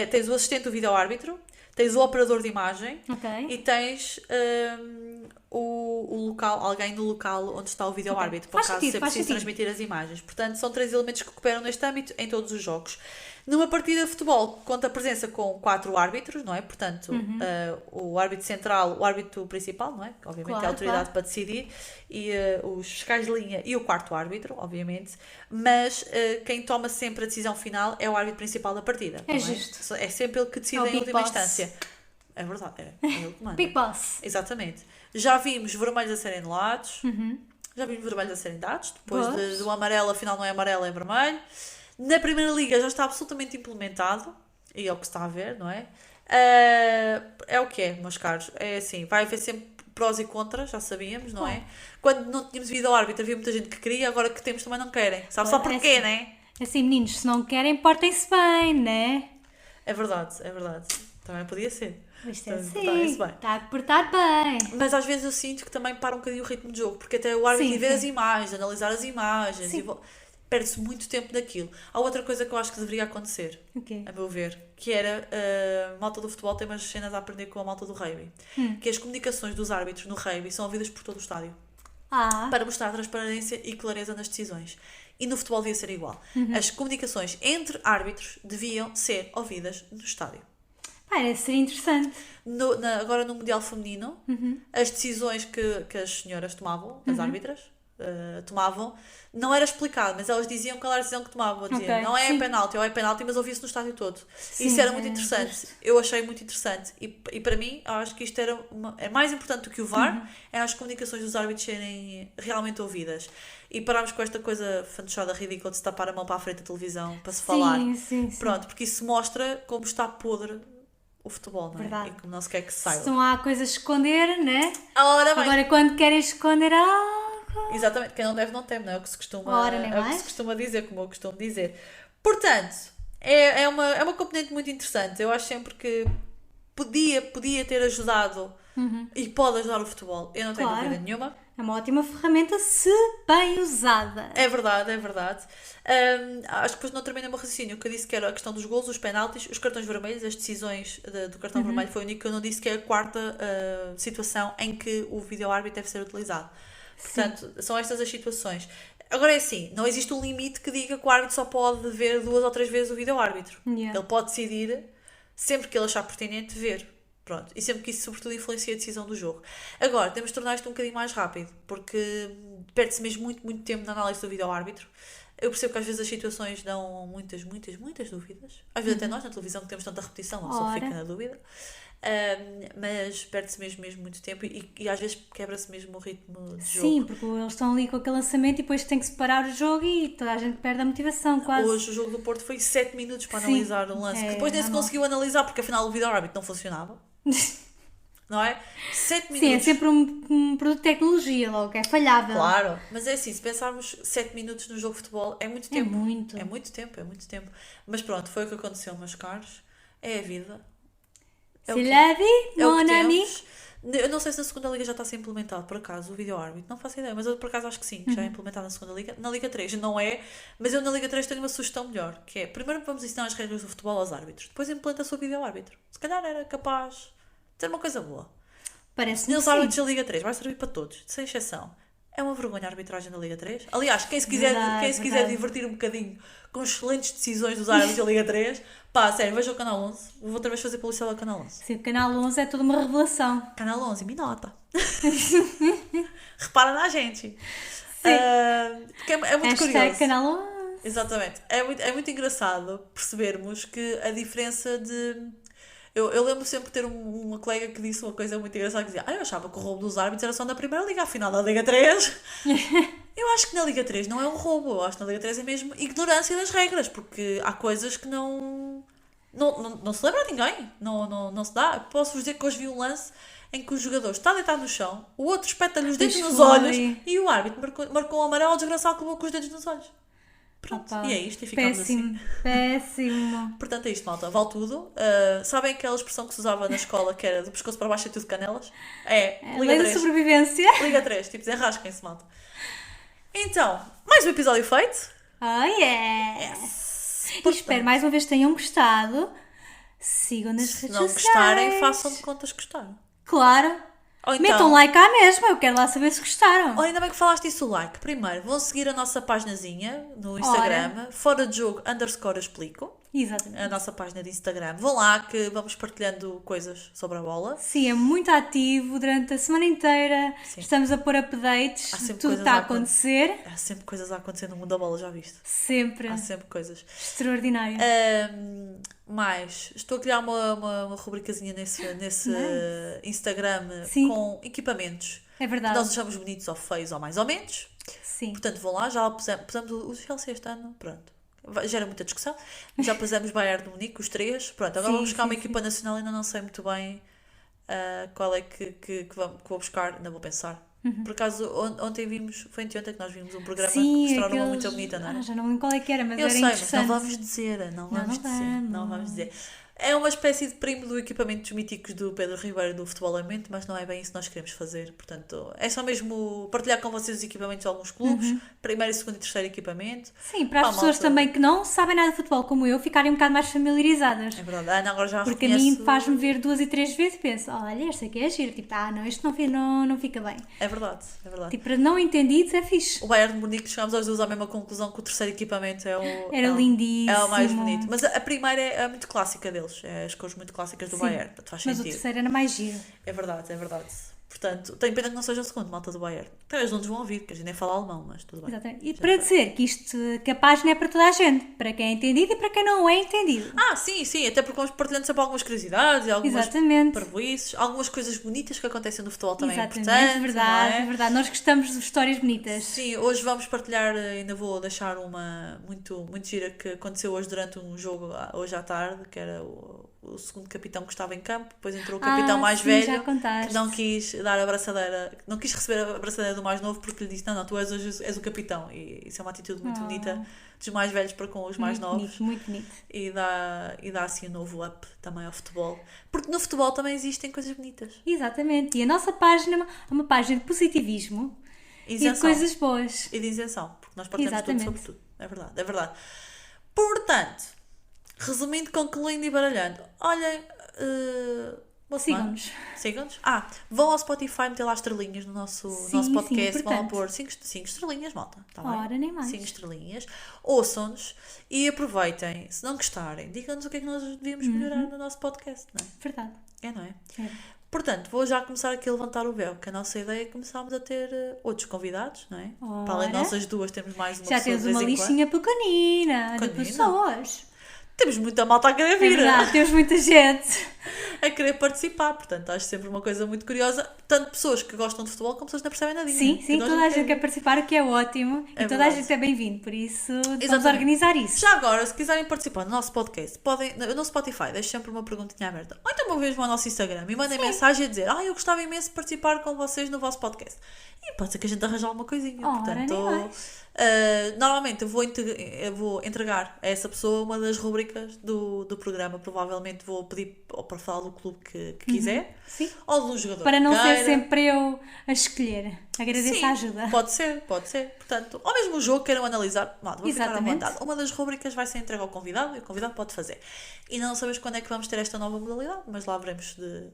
Tens o assistente do vídeo-árbitro, tens o operador de imagem Ok. e tens o local, alguém no local onde está o vídeo-árbitro, para Faz caso sentido, seja faz preciso sentido. transmitir as imagens. Portanto, são 3 elementos que cooperam neste âmbito em todos os jogos. Numa partida de futebol, conta a presença com 4 árbitros, não é? Portanto, o árbitro central, o árbitro principal, não é? Que obviamente é a Claro, autoridade claro. para decidir, e os fiscais de linha e o quarto árbitro, obviamente, mas quem toma sempre a decisão final é o árbitro principal da partida. É não justo. É sempre ele que decide É o em Big última Boss. instância. É verdade, é ele que manda. Big Boss. Exatamente. Já vimos vermelhos a serem anulados, já vimos vermelhos a serem dados, depois Pois. do amarelo, afinal não é amarelo, é vermelho. Na Primeira Liga já está absolutamente implementado, e é o que se está a ver, não é? É o que é, meus caros. É assim, vai haver sempre prós e contras, já sabíamos, não é? Quando não tínhamos vídeo ao árbitro, havia muita gente que queria, agora que temos também não querem. Sabe só porquê, assim. não é? Assim, meninos, se não querem, portem-se bem, né? É verdade, é verdade. Também podia ser. Isto é Também assim. portarem-se bem. Está a portar bem. Mas às vezes eu sinto que também para um bocadinho o ritmo de jogo, porque até o árbitro Sim, ir ver sim. as imagens, analisar as imagens, Sim. perde-se muito tempo naquilo. Há outra coisa que eu acho que deveria acontecer, O quê? a meu ver, que era a malta do futebol tem umas cenas a aprender com a malta do rugby, que as comunicações dos árbitros no rugby são ouvidas por todo o estádio, Ah, para mostrar transparência e clareza nas decisões. E no futebol devia ser igual. As comunicações entre árbitros deviam ser ouvidas no estádio. parece ser interessante. Agora no Mundial Feminino, as decisões que as senhoras tomavam, as árbitras, tomavam, não era explicado, mas elas diziam qual era a decisão que tomavam. Diziam, Ok, não é sim. penalti, ou é penalti, mas ouvia-se no estádio todo. Sim, Isso era muito é interessante. justo. Eu achei muito interessante. E para mim, eu acho que isto é mais importante do que o VAR, é as comunicações dos árbitros serem realmente ouvidas. E pararmos com esta coisa fantochada ridícula de se tapar a mão para a frente da televisão para se falar. Sim. Pronto, porque isso mostra como está podre o futebol, não é? Verdade. E como não se quer que se Se saiba. não há coisas a esconder, né? Ora bem. Agora, quando querem esconder algo... Exatamente, quem não deve não teme, não é o que se costuma, Ora, nem é o que mais. se costuma dizer, como eu costumo dizer. Portanto, é uma componente muito interessante. Eu acho sempre que podia ter ajudado e pode ajudar o futebol. Eu não tenho Claro. dúvida nenhuma. É uma ótima ferramenta se bem usada. É verdade, é verdade. Acho que depois não terminei o meu raciocínio, que eu disse que era a questão dos golos, os penaltis, os cartões vermelhos, as decisões do cartão vermelho. Foi o único que eu não disse, que é a quarta situação em que o vídeo-árbitro deve ser utilizado. Portanto, são estas as situações. Agora é assim, não existe um limite que diga que o árbitro só pode ver 2 ou 3 vezes o vídeo-árbitro. Yeah. Ele pode decidir, sempre que ele achar pertinente, ver. Pronto. E sempre que isso, sobretudo, influencia a decisão do jogo. Agora, temos de tornar isto um bocadinho mais rápido, porque perde-se mesmo muito, muito tempo na análise do vídeo-árbitro. Eu percebo que às vezes as situações dão muitas, muitas, muitas dúvidas. Às vezes até nós na televisão que temos tanta repetição, a pessoa fica na dúvida. Mas perde-se mesmo, mesmo muito tempo e às vezes quebra-se mesmo o ritmo de jogo. Sim, porque eles estão ali com aquele lançamento e depois tem que separar o jogo e toda a gente perde a motivação quase. Hoje o jogo do Porto foi 7 minutos para analisar um lance, que depois nem se conseguiu analisar porque afinal o vídeo-árbitro não funcionava. Não é? 7 minutos. Sim, é sempre um produto de tecnologia logo, é falhável. Claro, mas é assim, se pensarmos 7 minutos no jogo de futebol, é muito tempo. É muito. É muito tempo. Mas pronto, foi o que aconteceu, meus caros. É a vida. C'est la vie, mon ami. Eu não sei se na segunda liga já está a ser implementado, por acaso, o vídeo-árbitro. Não faço ideia, mas eu por acaso acho que sim, que já é implementado na segunda liga. Na Liga 3 não é, mas eu na Liga 3 tenho uma sugestão melhor, que é, primeiro vamos ensinar as regras do futebol aos árbitros, depois implementa-se o vídeo-árbitro. Se calhar era capaz de ser uma coisa boa. Parece-me Os sim. árbitros da Liga 3 vai servir para todos, sem exceção. É uma vergonha a arbitragem da Liga 3. Aliás, quem se quiser Verdade. divertir um bocadinho com excelentes decisões dos árbitros da Liga 3, pá, sério, veja o Canal 11. Vou outra vez fazer publicidade ao Canal 11. Sim, o Canal 11 é toda uma revelação. Canal 11, me nota. Repara na gente. Porque é muito curioso. Canal 11. Exatamente. É muito engraçado percebermos que a diferença de... Eu lembro sempre de ter uma colega que disse uma coisa muito engraçada, que dizia, eu achava que o roubo dos árbitros era só na primeira liga, afinal na Liga 3. Eu acho que na Liga 3 não é um roubo, eu acho que na Liga 3 é mesmo ignorância das regras, porque há coisas que não se lembra a ninguém, não se dá. Posso-vos dizer que hoje vi um lance em que o jogador está deitado no chão, o outro espeta-lhe os dedos nos olhos e o árbitro marcou um amarelo ao desgraçado que levou com os dedos nos olhos. Pronto, Opa, e é isto, e ficamos assim. Péssimo. Portanto é isto, malta, vale tudo. Sabem aquela expressão que se usava na escola que era do pescoço para baixo e tudo canelas? Liga Lei da 3. sobrevivência. Liga 3, tipo, desenrasquem-se, malta. Então, mais um episódio feito. Oh yeah! Yes. E espero mais uma vez que tenham gostado. Sigam nas Se redes não sociais. gostarem, façam de contas que gostaram. Claro. Ou então, Metam like à mesma, eu quero lá saber se gostaram. ou ainda bem que falaste isso, o like. Primeiro, vão seguir a nossa paginazinha no Instagram, fora de jogo _ explico. Exatamente. A nossa página de Instagram. Vão lá que vamos partilhando coisas sobre a bola. Sim, é muito ativo durante a semana inteira. Sim. Estamos a pôr updates Há de sempre tudo coisas que está a a acontecer. Há sempre coisas a acontecer no mundo da bola, já viste? Sempre. Há sempre coisas. Extraordinário. Mais, estou a criar uma rubricazinha nesse Instagram Sim. com equipamentos É que verdade. nós achamos bonitos ou feios ou mais ou menos. Sim. Portanto, vão lá, já pusemos o Chelsea este ano, pronto. Gera muita discussão. Já pusemos Bayern de Munique, os três. Pronto, agora Sim, vamos buscar uma sim, equipa nacional, ainda não sei muito bem qual é que vou buscar, ainda vou pensar. Por acaso, ontem vimos, foi anteontem que nós vimos um programa que Sim, mostraram uma aqueles... muito bonita, não é? Já não lembro qual é que era, mas Eu era sei, mas interessante. não vamos dizer, não vamos. vamos dizer. É uma espécie de primo do equipamento dos míticos do Pedro Ribeiro do Futebol em Mente, mas não é bem isso que nós queremos fazer. Portanto, é só mesmo partilhar com vocês os equipamentos de alguns clubes, primeiro, segundo e terceiro equipamento. Sim, para as Pá, pessoas malta. também que não sabem nada de futebol como eu, ficarem um bocado mais familiarizadas. É verdade, a Ana agora já Porque a reconhece... mim faz-me ver 2 e 3 vezes e penso, olha, este aqui é giro. Tipo, não, este não fica bem. É verdade, é verdade. Tipo, para não entendidos é fixe. O Bayern de Munique, chegámos aos dois à mesma conclusão que o terceiro equipamento é o... Era é o- lindíssimo. É o mais bonito. Mas a primeira é muito clássica deles. É as cores muito clássicas do Sim, Bayern. Portanto, faz mas o sentido. terceiro era mais giro. É verdade, é verdade. Portanto, tenho pena que não seja o segundo, malta do Bayern. Talvez não nos vão ouvir, porque a gente nem fala alemão, mas tudo bem. Exatamente. E para dizer que a página é para toda a gente, para quem é entendido e para quem não é entendido. Sim, até porque vamos partilhando sempre algumas curiosidades, algumas Exatamente. parvoíces, algumas coisas bonitas que acontecem no futebol também Exatamente, é importante, verdade, não é? verdade. Nós gostamos de histórias bonitas. Sim, hoje vamos partilhar, ainda vou deixar uma muito, muito gira que aconteceu hoje durante um jogo, hoje à tarde, que era o segundo capitão que estava em campo, depois entrou o capitão mais sim, já velho, contaste. que não quis dar a abraçadeira, não quis receber a abraçadeira do mais novo porque lhe disse, não, tu és o capitão, e isso é uma atitude muito bonita dos mais velhos para com os mais Muito novos. bonito, muito bonito. E dá assim um novo up também ao futebol. Porque no futebol também existem coisas bonitas. Exatamente. E a nossa página é uma página de positivismo e de Isenção. coisas boas. E de isenção. Porque nós partilhamos tudo Exatamente. sobre tudo. É verdade, é verdade. Portanto, resumindo, concluindo e baralhando. Olhem, Boa semana. Sigam-nos. Vão ao Spotify meter lá estrelinhas no nosso podcast. Vão lá pôr 5 estrelinhas, malta. Tá bem? Nem mais. 5 estrelinhas. Ouçam-nos e aproveitem. Se não gostarem, digam-nos o que é que nós devíamos melhorar no nosso podcast, não é? Verdade. Não é? Portanto, vou já começar aqui a levantar o véu, que a nossa ideia é começarmos a ter outros convidados, não é? Para além de nossas duas, temos mais uma já pessoa. Já temos uma listinha pequenina de pessoas. Temos muita malta a querer vir. É verdade, temos muita gente a querer participar, portanto acho sempre uma coisa muito curiosa, tanto pessoas que gostam de futebol como pessoas que não percebem nadinha. Sim, toda a gente quer participar, o que é ótimo, e toda a gente é bem-vindo, por isso vamos organizar isso. Já agora, se quiserem participar no nosso podcast, podem, no Spotify, deixem sempre uma perguntinha aberta, ou então uma vez ao nosso Instagram e mandem mensagem a dizer, eu gostava imenso de participar com vocês no vosso podcast, e pode ser que a gente arranje alguma coisinha. Portanto, normalmente eu vou entregar a essa pessoa uma das rubricas do programa. Provavelmente vou pedir ou para falar do clube que quiser, ou de um jogador para não ser sempre eu a escolher. Agradeço a ajuda. Pode ser. Portanto, ou mesmo o jogo queiram analisar, vou ficar à vontade. Uma das rubricas vai ser entregue ao convidado e o convidado pode fazer. E não sabemos quando é que vamos ter esta nova modalidade, mas lá veremos de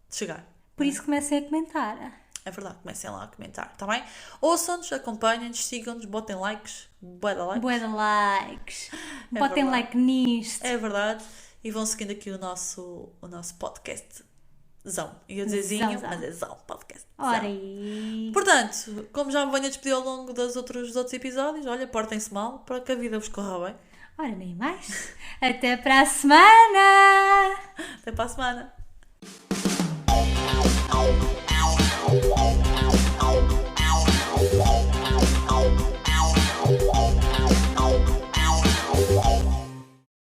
chegar. Por isso comecem a comentar. É verdade, comecem lá a comentar, está bem? Ouçam-nos, acompanhem-nos, sigam-nos, botem likes, bué de likes. Botem like nisto. É verdade. E vão seguindo aqui o nosso podcastzão. Ia dizer zinho, mas é zão, podcast. Ora aí. Portanto, como já me venho a despedir ao longo dos outros episódios, olha, portem-se mal para que a vida vos corra bem. Ora, nem mais. Até para a semana. Até para a semana.